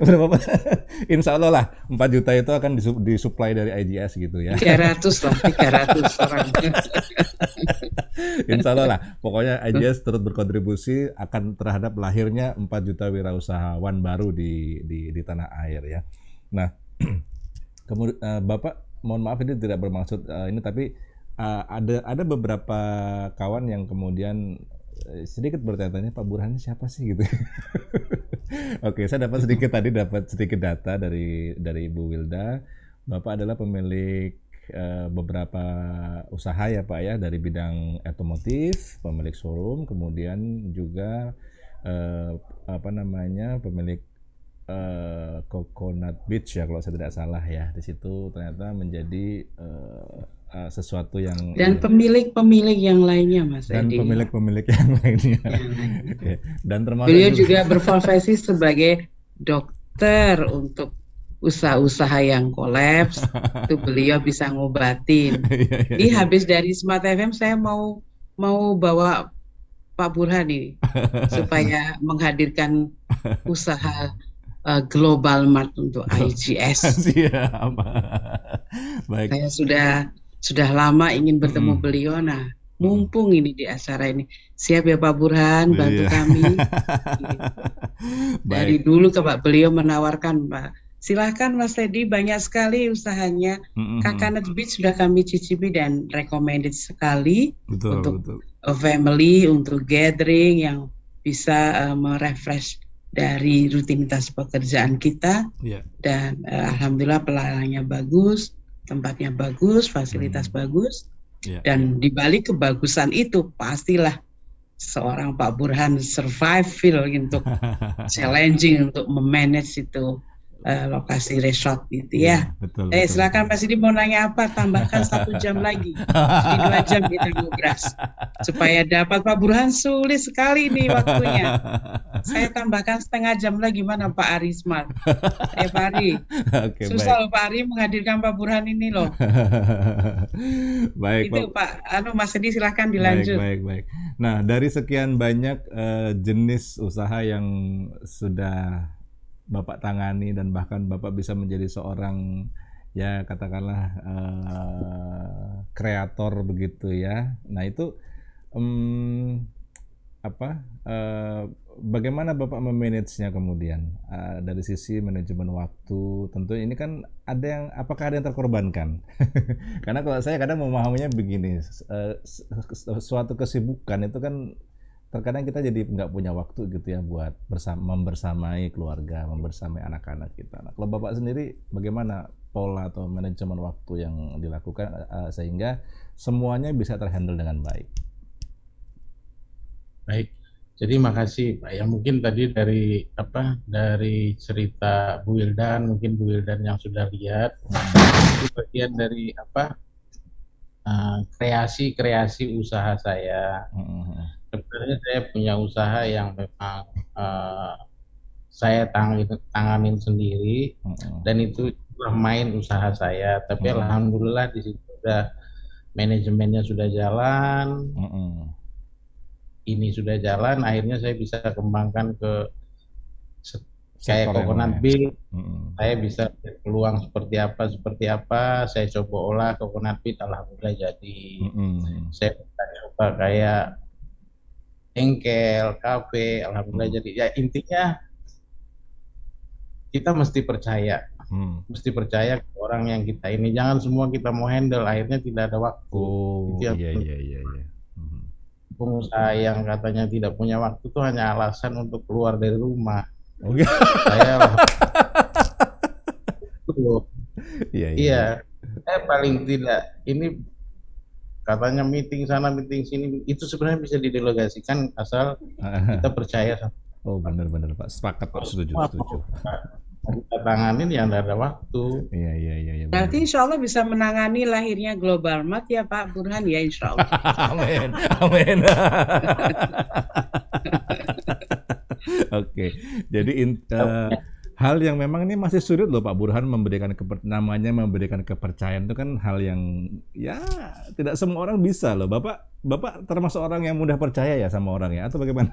berapa? Insya Allah lah 4 juta itu akan disuplai dari IGS gitu ya. 300 orang. Insya Allah lah, pokoknya IGS turut berkontribusi akan terhadap lahirnya 4 juta wirausahawan baru di tanah air ya. Nah, kemudian Bapak, mohon maaf ini tidak bermaksud ini, tapi ada beberapa kawan yang kemudian sedikit bertanya-tanya, Pak Burhan siapa sih gitu. Oke, saya dapat sedikit data dari Ibu Wilda. Bapak adalah pemilik beberapa usaha ya Pak ya, dari bidang otomotif, pemilik showroom, kemudian juga pemilik Coconut Beach ya kalau saya tidak salah ya. Di situ ternyata menjadi sesuatu yang dan pemilik-pemilik yang lainnya Mas dan Edi. Pemilik-pemilik yang lainnya. Dan termasuk beliau juga berprofesi sebagai dokter untuk usaha-usaha yang kolaps. Itu beliau bisa ngobatin. Jadi habis dari Smart FM saya mau bawa Pak Burhan ini supaya menghadirkan usaha Global Mart untuk IGS. Siap. Baik. Saya sudah lama ingin bertemu beliau. Nah, mumpung ini di acara ini, siap ya Pak Burhan bantu kami. Dari dulu Pak beliau menawarkan, Pak, silahkan Mas Teddy, banyak sekali usahanya. Coconut Beach sudah kami cicipi dan recommended sekali untuk family, untuk gathering yang bisa merefresh dari rutinitas pekerjaan kita. Dan alhamdulillah pelayanannya bagus, tempatnya bagus, fasilitas bagus. Dan di balik kebagusan itu pastilah seorang Pak Burhan survival untuk challenging untuk memanage itu lokasi resort gitu ya. Betul, Silakan Pak Sidi mau nanya apa? Tambahkan 1 jam lagi. Jadi 2 jam kita ngobras. Supaya dapat Pak Burhan, sulit sekali nih waktunya. Saya tambahkan setengah jam lagi, mana Pak Ari Smart? Pak Ari. Susah loh Pak Ari menghadirkan Pak Burhan ini loh. Baik. Itu Pak Mas Sidi, silakan dilanjut. Baik. Nah, dari sekian banyak jenis usaha yang sudah Bapak tangani dan bahkan Bapak bisa menjadi seorang ya katakanlah kreator begitu ya. Nah itu bagaimana Bapak memanagenya kemudian dari sisi manajemen waktu? Tentu ini kan apakah ada yang terkorbankan? Karena kalau saya kadang memahaminya begini, suatu kesibukan itu kan terkadang kita jadi nggak punya waktu gitu ya buat membersamai keluarga, membersamai anak-anak kita. Nah, kalau Bapak sendiri bagaimana pola atau manajemen waktu yang dilakukan sehingga semuanya bisa terhandle dengan baik? Baik, jadi makasih Pak. Ya mungkin tadi dari cerita Bu Wildan, mungkin Bu Wildan yang sudah lihat itu bagian dari kreasi usaha saya. Sebenarnya saya punya usaha yang memang saya tanganin sendiri dan itu main usaha saya. Tapi alhamdulillah di situ sudah manajemennya sudah jalan, ini sudah jalan. Akhirnya saya bisa kembangkan ke kayak coconut beet. Saya bisa peluang seperti apa. Saya coba olah coconut beet, alhamdulillah jadi. Saya coba kayak bengkel, kafe, alhamdulillah jadi. Ya intinya kita mesti percaya ke orang yang kita ini. Jangan semua kita mau handle, akhirnya tidak ada waktu. Iya. Pengusaha yang katanya tidak punya waktu itu hanya alasan untuk keluar dari rumah. Iya. Saya paling tidak ini katanya meeting sana meeting sini, itu sebenarnya bisa didelegasikan asal kita percaya sama. Benar Pak, sepakat Pak, setuju. Kita tanganin yang ada waktu. Iya. Berarti insya Allah bisa menangani lahirnya Global Mart ya Pak Burhan ya, insya Allah. Amin. Oke, jadi hal yang memang ini masih sulit loh Pak Burhan memberikan kepercayaan itu kan hal yang ya tidak semua orang bisa loh. Bapak termasuk orang yang mudah percaya ya sama orang ya atau bagaimana?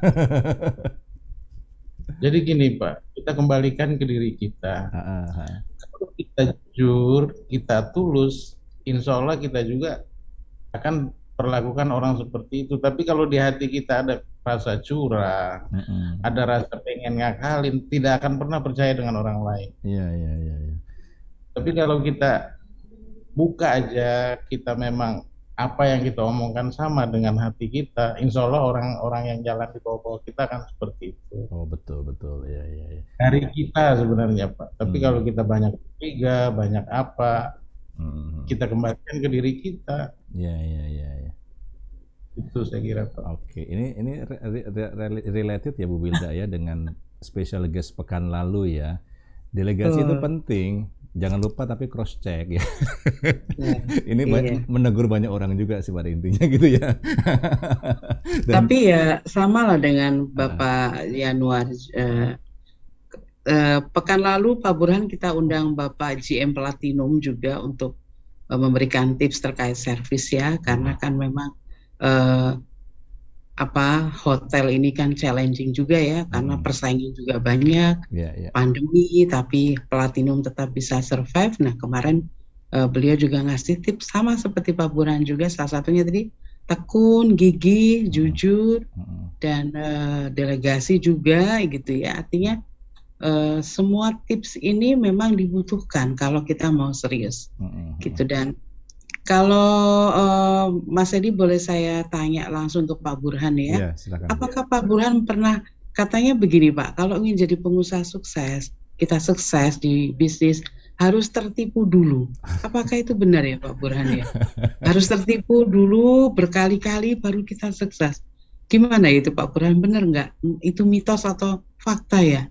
Jadi gini Pak, kita kembalikan ke diri kita. Kalau kita jujur, kita tulus, insya Allah kita juga akan perlakukan orang seperti itu. Tapi kalau di hati kita ada rasa curang, ada rasa pengen ngakalin, tidak akan pernah percaya dengan orang lain. Iya. Tapi kalau kita buka aja, kita memang apa yang kita omongkan sama dengan hati kita, insya Allah orang-orang yang jalan di bawah kita akan seperti itu. Betul, ya. Dari kita sebenarnya Pak. Tapi kalau kita banyak curiga, banyak apa, kita kembalikan ke diri kita. Iya. Itu saya kira Pak. Oke, ini related ya Bu Wilda ya dengan special guest pekan lalu ya. Delegasi itu penting. Jangan lupa tapi cross check ya. Ini menegur banyak orang juga sih pada intinya gitu ya. Tapi ya sama lah dengan Bapak Yanuar. Pekan lalu Pak Burhan kita undang Bapak GM Platinum juga untuk memberikan tips terkait servis ya, karena kan memang hotel ini kan challenging juga ya, karena persaingan juga banyak, pandemi, tapi Platinum tetap bisa survive. Nah kemarin beliau juga ngasih tips sama seperti Pak Burhan juga, salah satunya tadi tekun, gigih, jujur, dan delegasi juga gitu ya. Artinya semua tips ini memang dibutuhkan kalau kita mau serius gitu. Dan kalau Mas Edi boleh saya tanya langsung untuk Pak Burhan ya, apakah Pak Burhan pernah katanya begini Pak, kalau ingin jadi pengusaha sukses, kita sukses di bisnis harus tertipu dulu. Apakah itu benar ya Pak Burhan ya? Harus tertipu dulu berkali-kali baru kita sukses. Gimana itu Pak Burhan, benar nggak? Itu mitos atau fakta ya?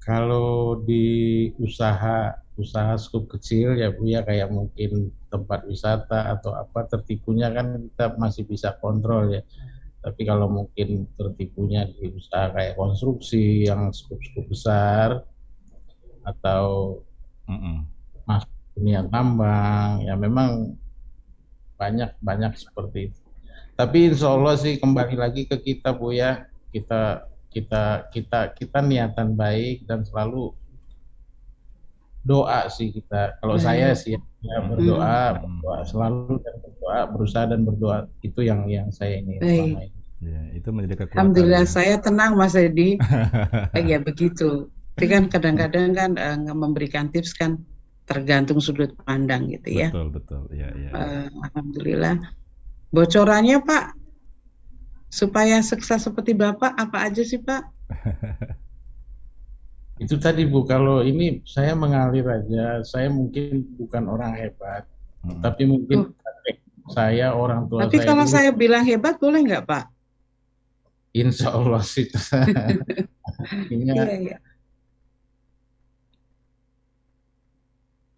Kalau di usaha skup kecil ya Bu ya, kayak mungkin tempat wisata atau apa, tertipunya kan kita masih bisa kontrol ya. Tapi kalau mungkin tertipunya di usaha kayak konstruksi yang skup-skup besar atau masuk dunia tambang, ya memang banyak seperti itu. Tapi insya Allah sih kembali lagi ke kita Bu ya, kita niatan baik dan selalu doa sih kita. Kalau saya sih ya, berdoa selalu, dan berdoa, berusaha dan berdoa, itu yang saya ini selama ini. Ya, itu menjadi kekuatan. Alhamdulillah saya tenang Mas Edi. Ya begitu. Tapi kan kadang-kadang kan memberikan tips kan tergantung sudut pandang gitu ya. Betul. Ya. Alhamdulillah. Bocorannya Pak, supaya sukses seperti Bapak apa aja sih Pak? Itu tadi Bu, kalau ini saya mengalir aja. Saya mungkin bukan orang hebat, tapi mungkin saya, orang tua tapi saya. Tapi kalau saya bilang hebat boleh nggak Pak? Insya Allah sih. Iya.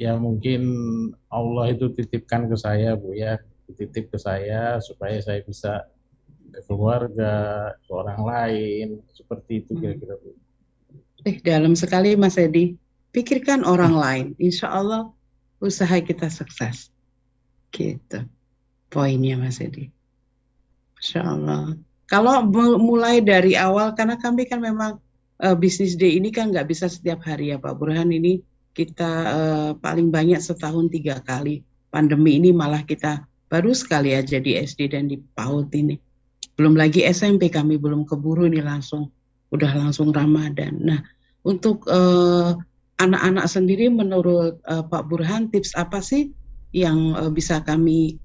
Ya mungkin Allah itu titipkan ke saya Bu ya, titip ke saya supaya saya bisa ke keluarga, ke orang lain, seperti itu kira-kira Bu. Dalam sekali Mas Edi. Pikirkan orang lain, insya Allah usaha kita sukses. Gitu poinnya Mas Edi. Insya Allah. Kalau mulai dari awal, karena kami kan memang bisnis day ini kan nggak bisa setiap hari ya Pak Burhan. Ini kita paling banyak setahun 3 kali. Pandemi ini malah kita baru sekali aja di SD dan di PAUD ini. Belum lagi SMP kami belum keburu ini udah langsung Ramadan. Nah, untuk anak-anak sendiri menurut Pak Burhan, tips apa sih yang bisa kami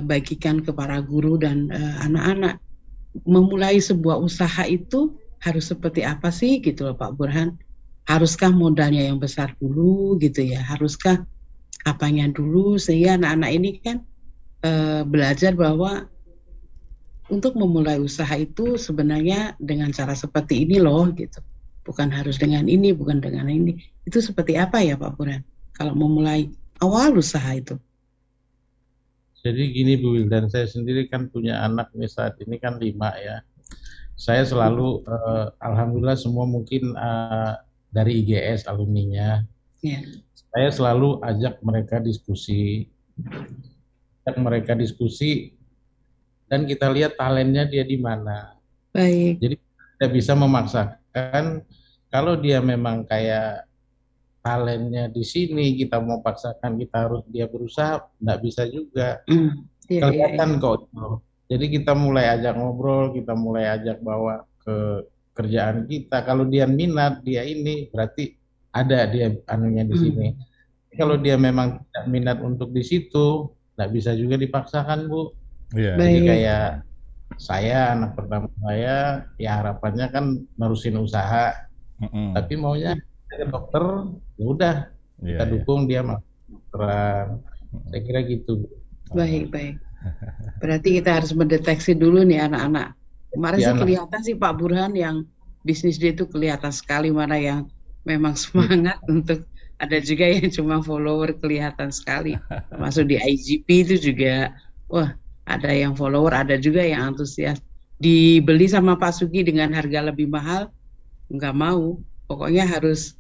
bagikan ke para guru dan anak-anak? Memulai sebuah usaha itu harus seperti apa sih gitu loh Pak Burhan? Haruskah modalnya yang besar dulu gitu ya? Haruskah apanya dulu? Sehingga anak-anak ini kan belajar bahwa untuk memulai usaha itu sebenarnya dengan cara seperti ini loh gitu. Bukan harus dengan ini, bukan dengan ini. Itu seperti apa ya Pak Burhan? Kalau memulai awal usaha itu. Jadi gini Bu Wildan, saya sendiri kan punya anak nih saat ini kan 5 ya. Saya selalu, alhamdulillah semua mungkin dari IGS alumninya. Yeah. Saya selalu ajak mereka diskusi, dan kita lihat talentnya dia di mana. Baik. Jadi tidak bisa memaksakan. Kalau dia memang kayak talentnya di sini, kita mau paksakan kita harus dia berusaha, nggak bisa juga. Kelihatan kok. Jadi kita mulai ajak ngobrol, kita mulai ajak bawa ke kerjaan kita. Kalau dia minat, dia ini berarti ada dia anunya di sini. Kalau dia memang tidak minat untuk di situ, nggak bisa juga dipaksakan Bu. Jadi kayak saya, anak pertama saya, ya harapannya kan nerusin usaha, tapi maunya ke dokter, ya udah kita dukung dia masuk dokteran. Saya kira gitu. Baik. Berarti kita harus mendeteksi dulu nih anak-anak. Kemarin sih kelihatan sih Pak Burhan yang bisnis dia itu kelihatan sekali mana yang memang semangat untuk, ada juga yang cuma follower kelihatan sekali. Termasuk di IGP itu juga, wah ada yang follower, ada juga yang antusias. Dibeli sama Pak Sugi dengan harga lebih mahal, nggak mau. Pokoknya harus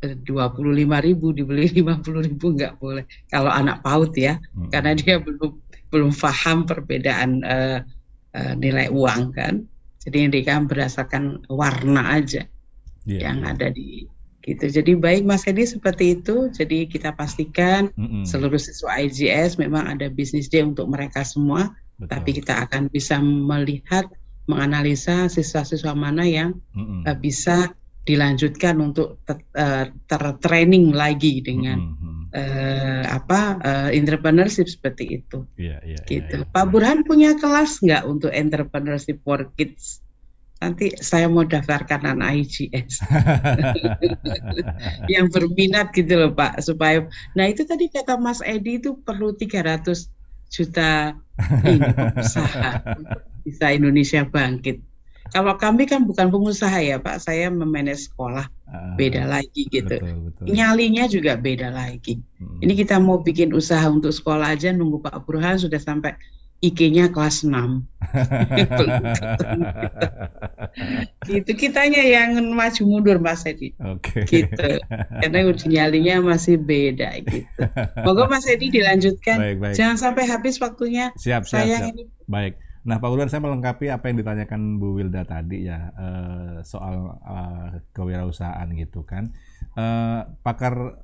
25.000, dibeli 50.000 nggak boleh. Kalau anak PAUD ya, karena dia belum paham perbedaan nilai uang kan. Jadi dia berdasarkan warna aja yang ada di gitu. Jadi baik Mas Edi seperti itu. Jadi kita pastikan seluruh siswa IGS memang ada bisnis day untuk mereka semua. Betul. Tapi kita akan bisa melihat, menganalisa siswa-siswa mana yang bisa dilanjutkan untuk tertraining lagi dengan entrepreneurship seperti itu. Gitu. Pak Burhan punya kelas nggak untuk entrepreneurship for kids? Nanti saya mau daftarkan anak IGS yang berminat gitu loh Pak, supaya, nah itu tadi kata Mas Edi itu perlu 300 juta ini pengusaha bisa Indonesia bangkit. Kalau kami kan bukan pengusaha ya Pak, saya memanage sekolah, beda lagi gitu. Betul. Nyalinya juga beda lagi. Ini kita mau bikin usaha untuk sekolah aja, nunggu Pak Burhan sudah sampai IG-nya kelas 6. Gitu, kitanya yang maju mundur Mas Edi. Gitu. Karena uji nyalinya masih beda gitu. Moga Mas Edi dilanjutkan. Baik. Jangan sampai habis waktunya. Siap. Ini. Baik. Nah, Pak Burhan, saya melengkapi apa yang ditanyakan Bu Wilda tadi ya, soal kewirausahaan gitu kan. Pakar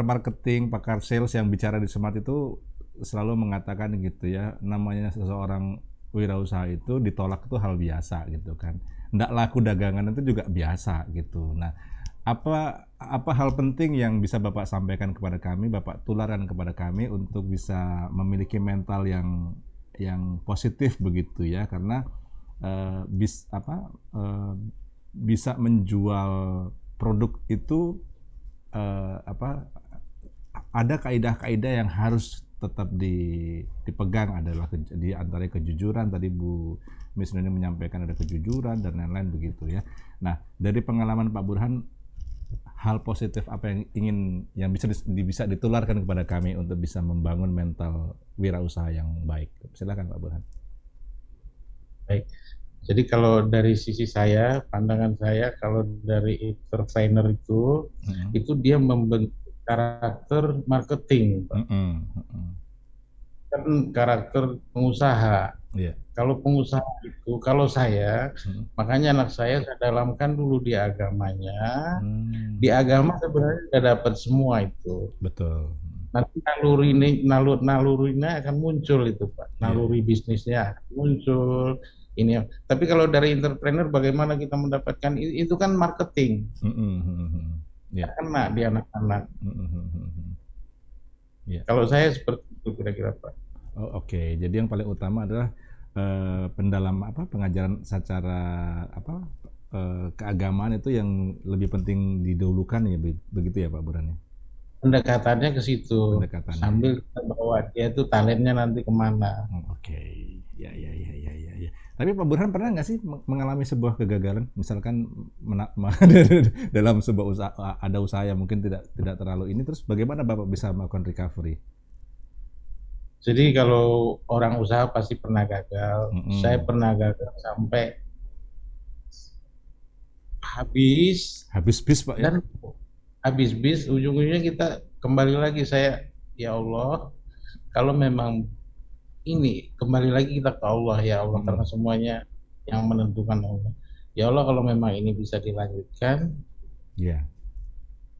marketing, pakar sales yang bicara di Smart itu selalu mengatakan gitu ya, namanya seseorang wirausaha itu ditolak itu hal biasa gitu kan. Nggak laku dagangan itu juga biasa gitu. Nah, apa hal penting yang bisa Bapak sampaikan kepada kami, Bapak tularkan kepada kami untuk bisa memiliki mental yang positif begitu ya, karena bisa menjual produk itu ada kaidah-kaidah yang harus tetap dipegang, adalah di antara kejujuran. Tadi Bu Miss Nuni menyampaikan ada kejujuran dan lain-lain begitu ya. Nah, dari pengalaman Pak Burhan, hal positif apa yang bisa ditularkan kepada kami untuk bisa membangun mental wirausaha yang baik? Silakan Pak Burhan. Baik. Jadi kalau dari sisi saya, pandangan saya, kalau dari entrepreneur itu dia membentuk karakter marketing, kan karakter pengusaha. Kalau pengusaha itu, kalau saya, makanya anak saya dalamkan dulu di agamanya. Di agama sebenarnya sudah dapat semua itu. Betul. Nanti nalurinya akan muncul itu Pak. Naluri bisnisnya akan muncul. Tapi kalau dari entrepreneur, bagaimana kita mendapatkan itu kan marketing. Kena di anak-anak. Kalau saya seperti itu kira-kira Pak. Oke. Jadi yang paling utama adalah pengajaran secara keagamaan itu yang lebih penting didahulukan ya, begitu ya Pak Burhan ya. Pendekatannya ke situ. Sambil kita bawa dia itu talentnya nanti kemana. Oke. Ya. Tapi Pak Burhan pernah nggak sih mengalami sebuah kegagalan, misalkan dalam sebuah usaha, ada usaha yang mungkin tidak terlalu ini, terus bagaimana Bapak bisa melakukan recovery? Jadi kalau orang usaha pasti pernah gagal. Saya pernah gagal sampai habis bis Pak ya. Dan habis bis, ujung-ujungnya kita kembali lagi. Saya, ya Allah, kalau memang ini kembali lagi kita ke Allah, ya Allah, karena semuanya yang menentukan Allah. Ya Allah, kalau memang ini bisa dilanjutkan,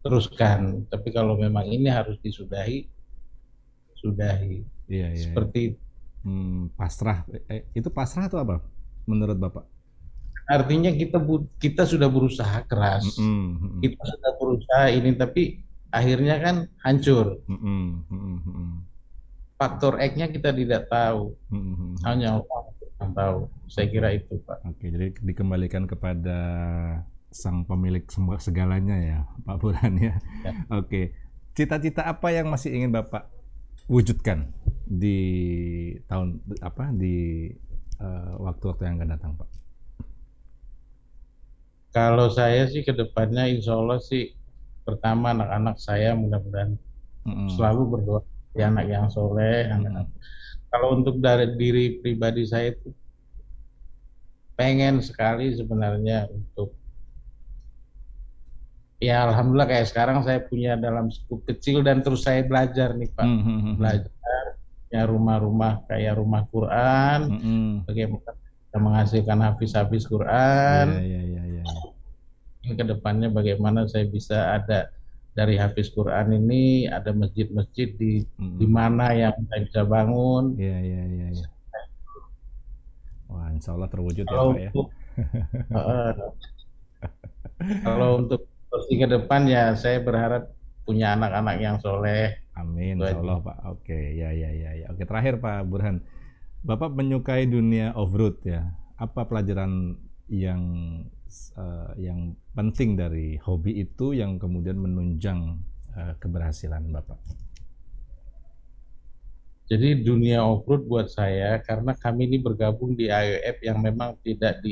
teruskan. Tapi kalau memang ini harus disudahi, sudahi. Seperti pasrah. Itu pasrah atau apa menurut Bapak? Artinya kita sudah berusaha keras, kita sudah berusaha ini, tapi akhirnya kan hancur. Faktor X-nya kita tidak tahu, hanya Allah yang tahu. Saya kira itu Pak. Oke, jadi dikembalikan kepada sang pemilik semua segalanya ya Pak Burhan ya. Oke, cita-cita apa yang masih ingin Bapak wujudkan di waktu-waktu yang akan datang Pak? Kalau saya sih ke depannya insya Allah sih, pertama anak-anak saya mudah-mudahan selalu berdoa ya, anak yang soleh. Kalau untuk dari diri pribadi saya itu pengen sekali sebenarnya untuk, ya alhamdulillah kayak sekarang saya punya dalam skup kecil dan terus saya belajar nih Pak. Belajar ya, rumah-rumah kayak rumah Quran, bagaimana kita menghasilkan hafiz-hafiz Quran. Ini kedepannya bagaimana saya bisa ada dari hafiz Quran ini, ada masjid-masjid di mana yang saya bisa bangun. Wah, insya Allah terwujud ya Pak ya. Kalau untuk ke depan ya saya berharap punya anak-anak yang soleh. Amin, insya Allah Pak. Oke, ya. Oke, terakhir Pak Burhan, Bapak menyukai dunia off-road ya. Apa pelajaran yang penting dari hobi itu yang kemudian menunjang keberhasilan Bapak? Jadi dunia off-road buat saya, karena kami ini bergabung di AOF yang memang tidak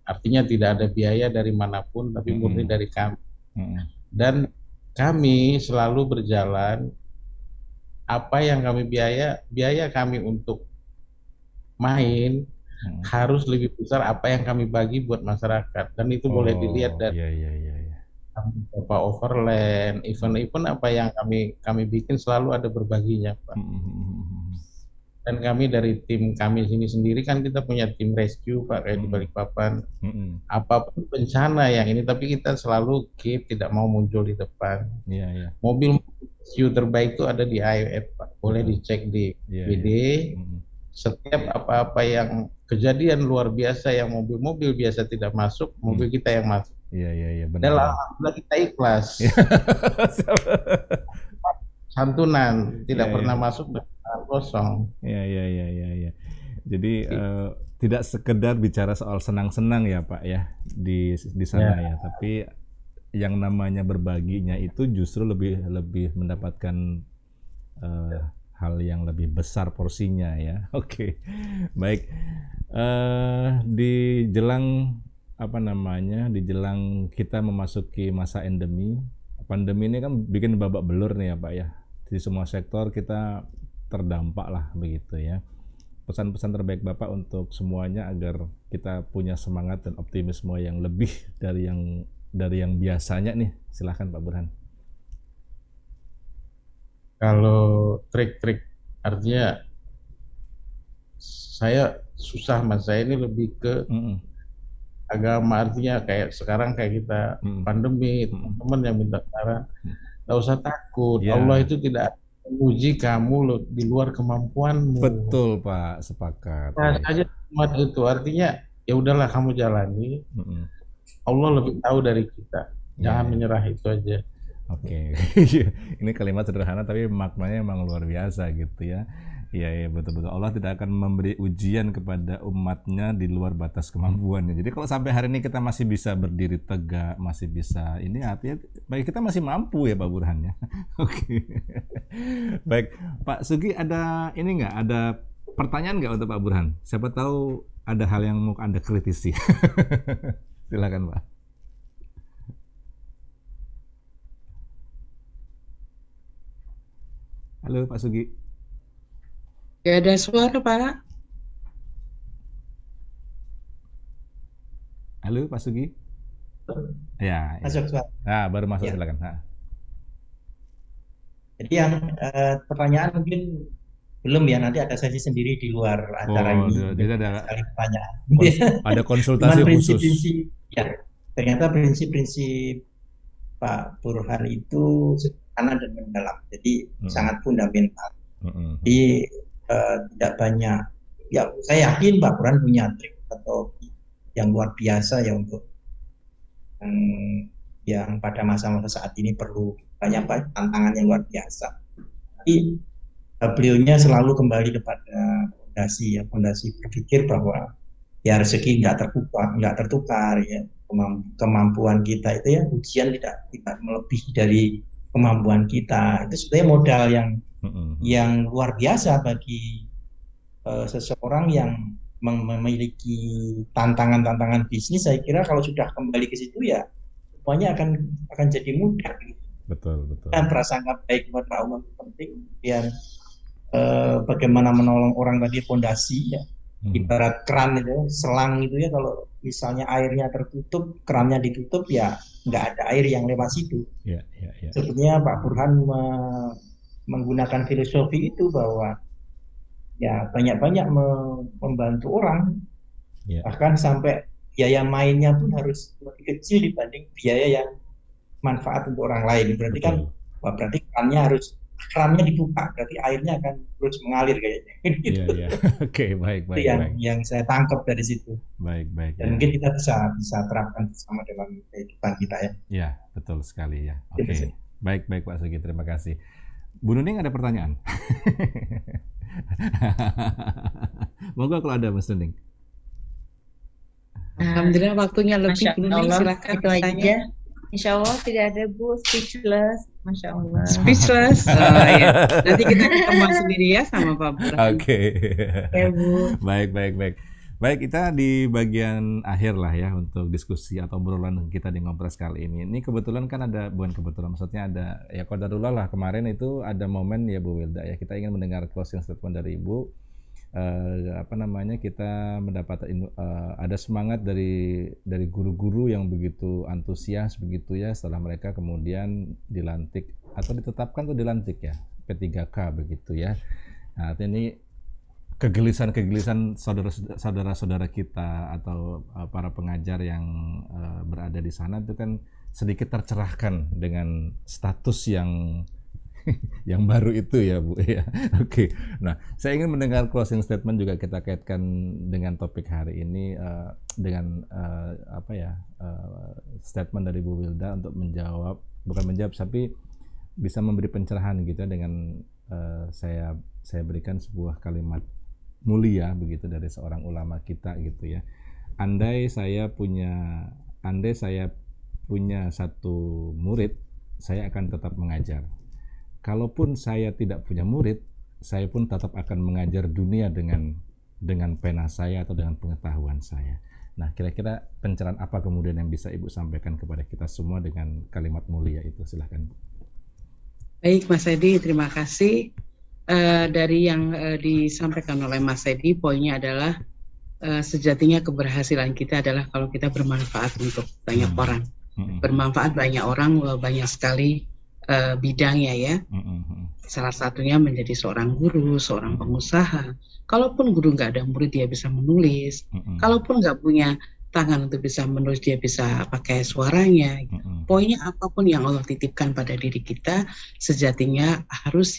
artinya tidak ada biaya dari manapun, tapi murni dari kami. Dan kami selalu berjalan, apa yang kami biaya kami untuk main harus lebih besar apa yang kami bagi buat masyarakat. Dan itu boleh dilihat dari Bapak Overland, event-event apa yang kami bikin selalu ada berbaginya, Pak. Dan kami dari tim kami sini sendiri kan kita punya tim rescue, Pak, kayak di Balikpapan. Apapun bencana yang ini, tapi kita selalu tidak mau muncul di depan. Mobil rescue terbaik itu ada di AOF, Pak. Boleh dicek di BD. Setiap apa-apa yang kejadian luar biasa yang mobil-mobil biasa tidak masuk, mobil kita yang masuk. Iya, benar. Alhamdulillah kita ikhlas. Santunan, tidak pernah masuk dengan kosong. Iya. Jadi tidak sekedar bicara soal senang-senang ya Pak ya di sana ya, tapi yang namanya berbaginya itu justru lebih mendapatkan hal yang lebih besar porsinya ya. Oke. Baik. Di jelang kita memasuki masa endemi. Pandemi ini kan bikin babak belur nih ya Pak ya. Di semua sektor kita terdampak lah begitu ya. Pesan-pesan terbaik Bapak untuk semuanya agar kita punya semangat dan optimisme yang lebih dari yang biasanya nih. Silahkan Pak Burhan. Kalau trik-trik, artinya saya susah Mas, saya ini lebih ke agama, artinya kayak sekarang kayak kita pandemi, teman-teman yang minta saran, nggak usah takut. Allah itu tidak menguji kamu di luar kemampuanmu. Betul Pak, sepakat. Nah, aja umat itu, artinya ya udahlah kamu jalani. Allah lebih tahu dari kita. Jangan menyerah, itu aja. Oke. Ini kalimat sederhana tapi maknanya emang luar biasa gitu ya. Iya, betul-betul. Allah tidak akan memberi ujian kepada umatnya di luar batas kemampuannya. Jadi kalau sampai hari ini kita masih bisa berdiri tegak, masih bisa, ini artinya bagi kita masih mampu ya Pak Burhan ya. Oke. Baik, Pak Sugi, ada pertanyaan nggak untuk Pak Burhan? Siapa tahu ada hal yang mau Anda kritisi. Silakan Pak. Halo Pak Sugi. Gak ada suara Pak. Halo Pak Sugi. Ya. Masuk suara. Nah, baru masuk, silakan. Jadi yang pertanyaan mungkin belum ya, nanti ada sesi sendiri di luar acara ini. Jadi ada pertanyaan. Ada konsultasi khusus. Ya, ternyata prinsip-prinsip Pak Burhan itu sederhana dan mendalam. Jadi sangat fundamental. Jadi tidak banyak. Ya, saya yakin Pak Burhan punya trik atau yang luar biasa ya untuk yang pada masa-masa saat ini perlu banyak tantangan yang luar biasa. Tapi beliaunya selalu kembali kepada fondasi berpikir bahwa ya rezeki nggak tertukar ya, kemampuan kita itu ya, ujian tidak melebihi dari kemampuan kita. Itu sebenarnya modal yang luar biasa bagi seseorang yang memiliki tantangan-tantangan bisnis. Saya kira kalau sudah kembali ke situ ya semuanya akan jadi mudah. Betul. Dan prasangka baik kepada Allah itu penting. Dan bagaimana menolong orang tadi, fondasi ya. Ibarat keran itu, selang itu ya, kalau misalnya airnya tertutup, kerannya ditutup ya nggak ada air yang lewat situ. Sebetulnya Pak Burhan menggunakan filosofi itu bahwa ya banyak-banyak membantu orang, bahkan sampai biaya mainnya pun harus lebih kecil dibanding biaya yang manfaat untuk orang lain. Berarti kan, berarti kerannya dibuka, berarti airnya akan terus mengalir kayaknya. Iya. Oke, baik. Yang saya tangkap dari situ. Baik. Dan mungkin kita bisa terapkan bersama dalam kehidupan kita ya. Iya, betul sekali ya. Oke. Baik Pak Sugi, terima kasih. Bu Nuning ada pertanyaan? Moga kalau ada Mas Nuning. Alhamdulillah waktunya lebih. Bu Nuning silakan itu aja. Insya Allah tidak ada Bu, speechless, Masya Allah. Speechless, ya. Nanti kita ketemu sendiri ya sama Pak Burhan. Oke. Ya Bu. Baik, kita di bagian akhir lah ya untuk diskusi atau obrolan kita di Ngobras kali ini. Ini kebetulan kan bukan kebetulan, maksudnya ada ya qadarullah lah, kemarin itu ada momen ya Bu Wilda ya, kita ingin mendengar closing statement dari Ibu. Kita mendapat ada semangat dari guru-guru yang begitu antusias begitu ya, setelah mereka kemudian dilantik atau ditetapkan atau dilantik ya P3K begitu ya. Nah, ini kegelisahan saudara-saudara kita atau para pengajar yang berada di sana itu kan sedikit tercerahkan dengan status yang baru itu ya Bu ya. Oke. Nah, saya ingin mendengar closing statement juga kita kaitkan dengan topik hari ini dengan statement dari Bu Wilda untuk bukan menjawab tapi bisa memberi pencerahan gitu ya, dengan saya berikan sebuah kalimat mulia begitu dari seorang ulama kita gitu ya. Andai saya punya satu murid, saya akan tetap mengajar. Kalaupun saya tidak punya murid, saya pun tetap akan mengajar dunia dengan pena saya atau dengan pengetahuan saya. Nah, kira-kira pencerahan apa kemudian yang bisa Ibu sampaikan kepada kita semua dengan kalimat mulia itu? Silahkan. Baik Mas Edi, terima kasih. Dari yang disampaikan oleh Mas Edi, poinnya adalah sejatinya keberhasilan kita adalah kalau kita bermanfaat untuk banyak orang. Bermanfaat banyak orang, banyak sekali bidangnya ya. Salah satunya menjadi seorang guru, seorang pengusaha. Kalaupun guru nggak ada murid, dia bisa menulis. Kalaupun nggak punya tangan untuk bisa menulis, dia bisa pakai suaranya. Poinnya apapun yang Allah titipkan pada diri kita, sejatinya harus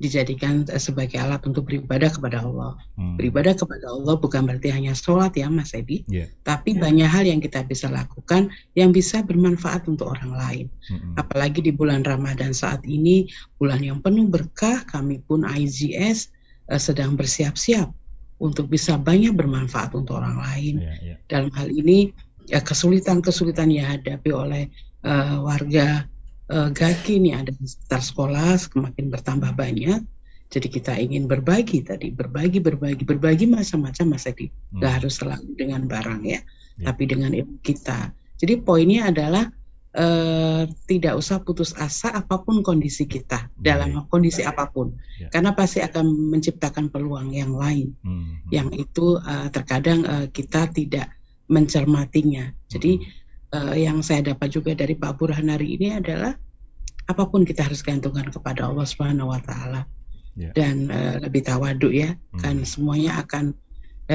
dijadikan sebagai alat untuk beribadah kepada Allah. Beribadah kepada Allah bukan berarti hanya sholat ya Mas Edi, tapi banyak hal yang kita bisa lakukan yang bisa bermanfaat untuk orang lain. Apalagi di bulan Ramadan saat ini, bulan yang penuh berkah, kami pun IGS sedang bersiap-siap untuk bisa banyak bermanfaat untuk orang lain. Dalam hal ini kesulitan-kesulitan yang dihadapi oleh warga Gaki ini ada di sekitar sekolah semakin bertambah banyak. Jadi kita ingin berbagi macam-macam Mas Edi. Gak harus selalu dengan barang ya, tapi dengan ilmu kita. Jadi poinnya adalah tidak usah putus asa apapun kondisi kita, dalam kondisi apapun. Karena pasti akan menciptakan peluang yang lain. Yang itu terkadang kita tidak mencermatinya. Jadi yang saya dapat juga dari Pak Burhan hari ini adalah apapun kita harus gantungkan kepada Allah Subhanahu wa taala. Dan lebih tawaduk ya, kan semuanya akan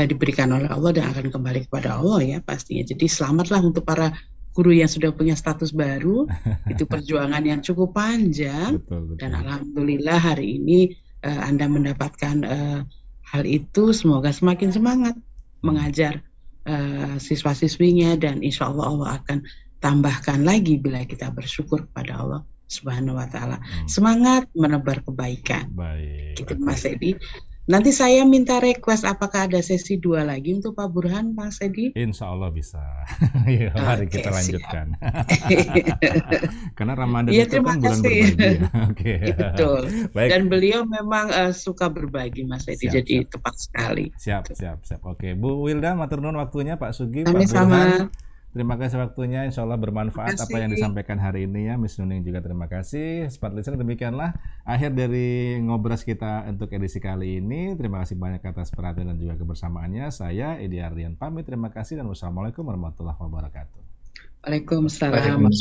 diberikan oleh Allah dan akan kembali kepada Allah ya pastinya. Jadi selamatlah untuk para guru yang sudah punya status baru. Itu perjuangan yang cukup panjang. Betul. Dan alhamdulillah hari ini Anda mendapatkan hal itu. Semoga semakin semangat mengajar siswa-siswinya, dan insya Allah Allah akan tambahkan lagi bila kita bersyukur kepada Allah Subhanahu wa taala. Semangat menebar kebaikan. Baik. Gitu Mas Edi. Nanti saya minta request apakah ada sesi 2 lagi untuk Pak Burhan, Mas Edi? Insya Allah bisa. Ya, mari kita lanjutkan. Karena Ramadan itu kan bulan berbagi. Ya. Betul. Baik. Dan beliau memang suka berbagi Mas Edi, jadi tepat sekali. Siap. Oke, Bu Wilda, matur nuwun waktunya, Pak Sugi, Pak Burhan. Terima kasih waktunya, insya Allah bermanfaat apa yang disampaikan hari ini ya. Miss Nuning juga terima kasih. Smart Listener, demikianlah akhir dari Ngobras kita untuk edisi kali ini. Terima kasih banyak atas perhatian dan juga kebersamaannya. Saya Edi Ardian pamit, terima kasih dan wassalamualaikum warahmatullahi wabarakatuh. Waalaikumsalam.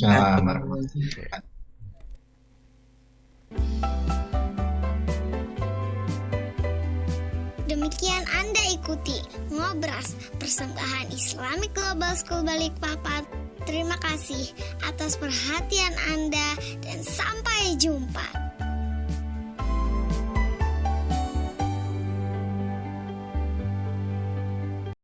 Demikian Anda ikuti Ngobras, persembahan Islamic Global School Balikpapan. Terima kasih atas perhatian Anda dan sampai jumpa.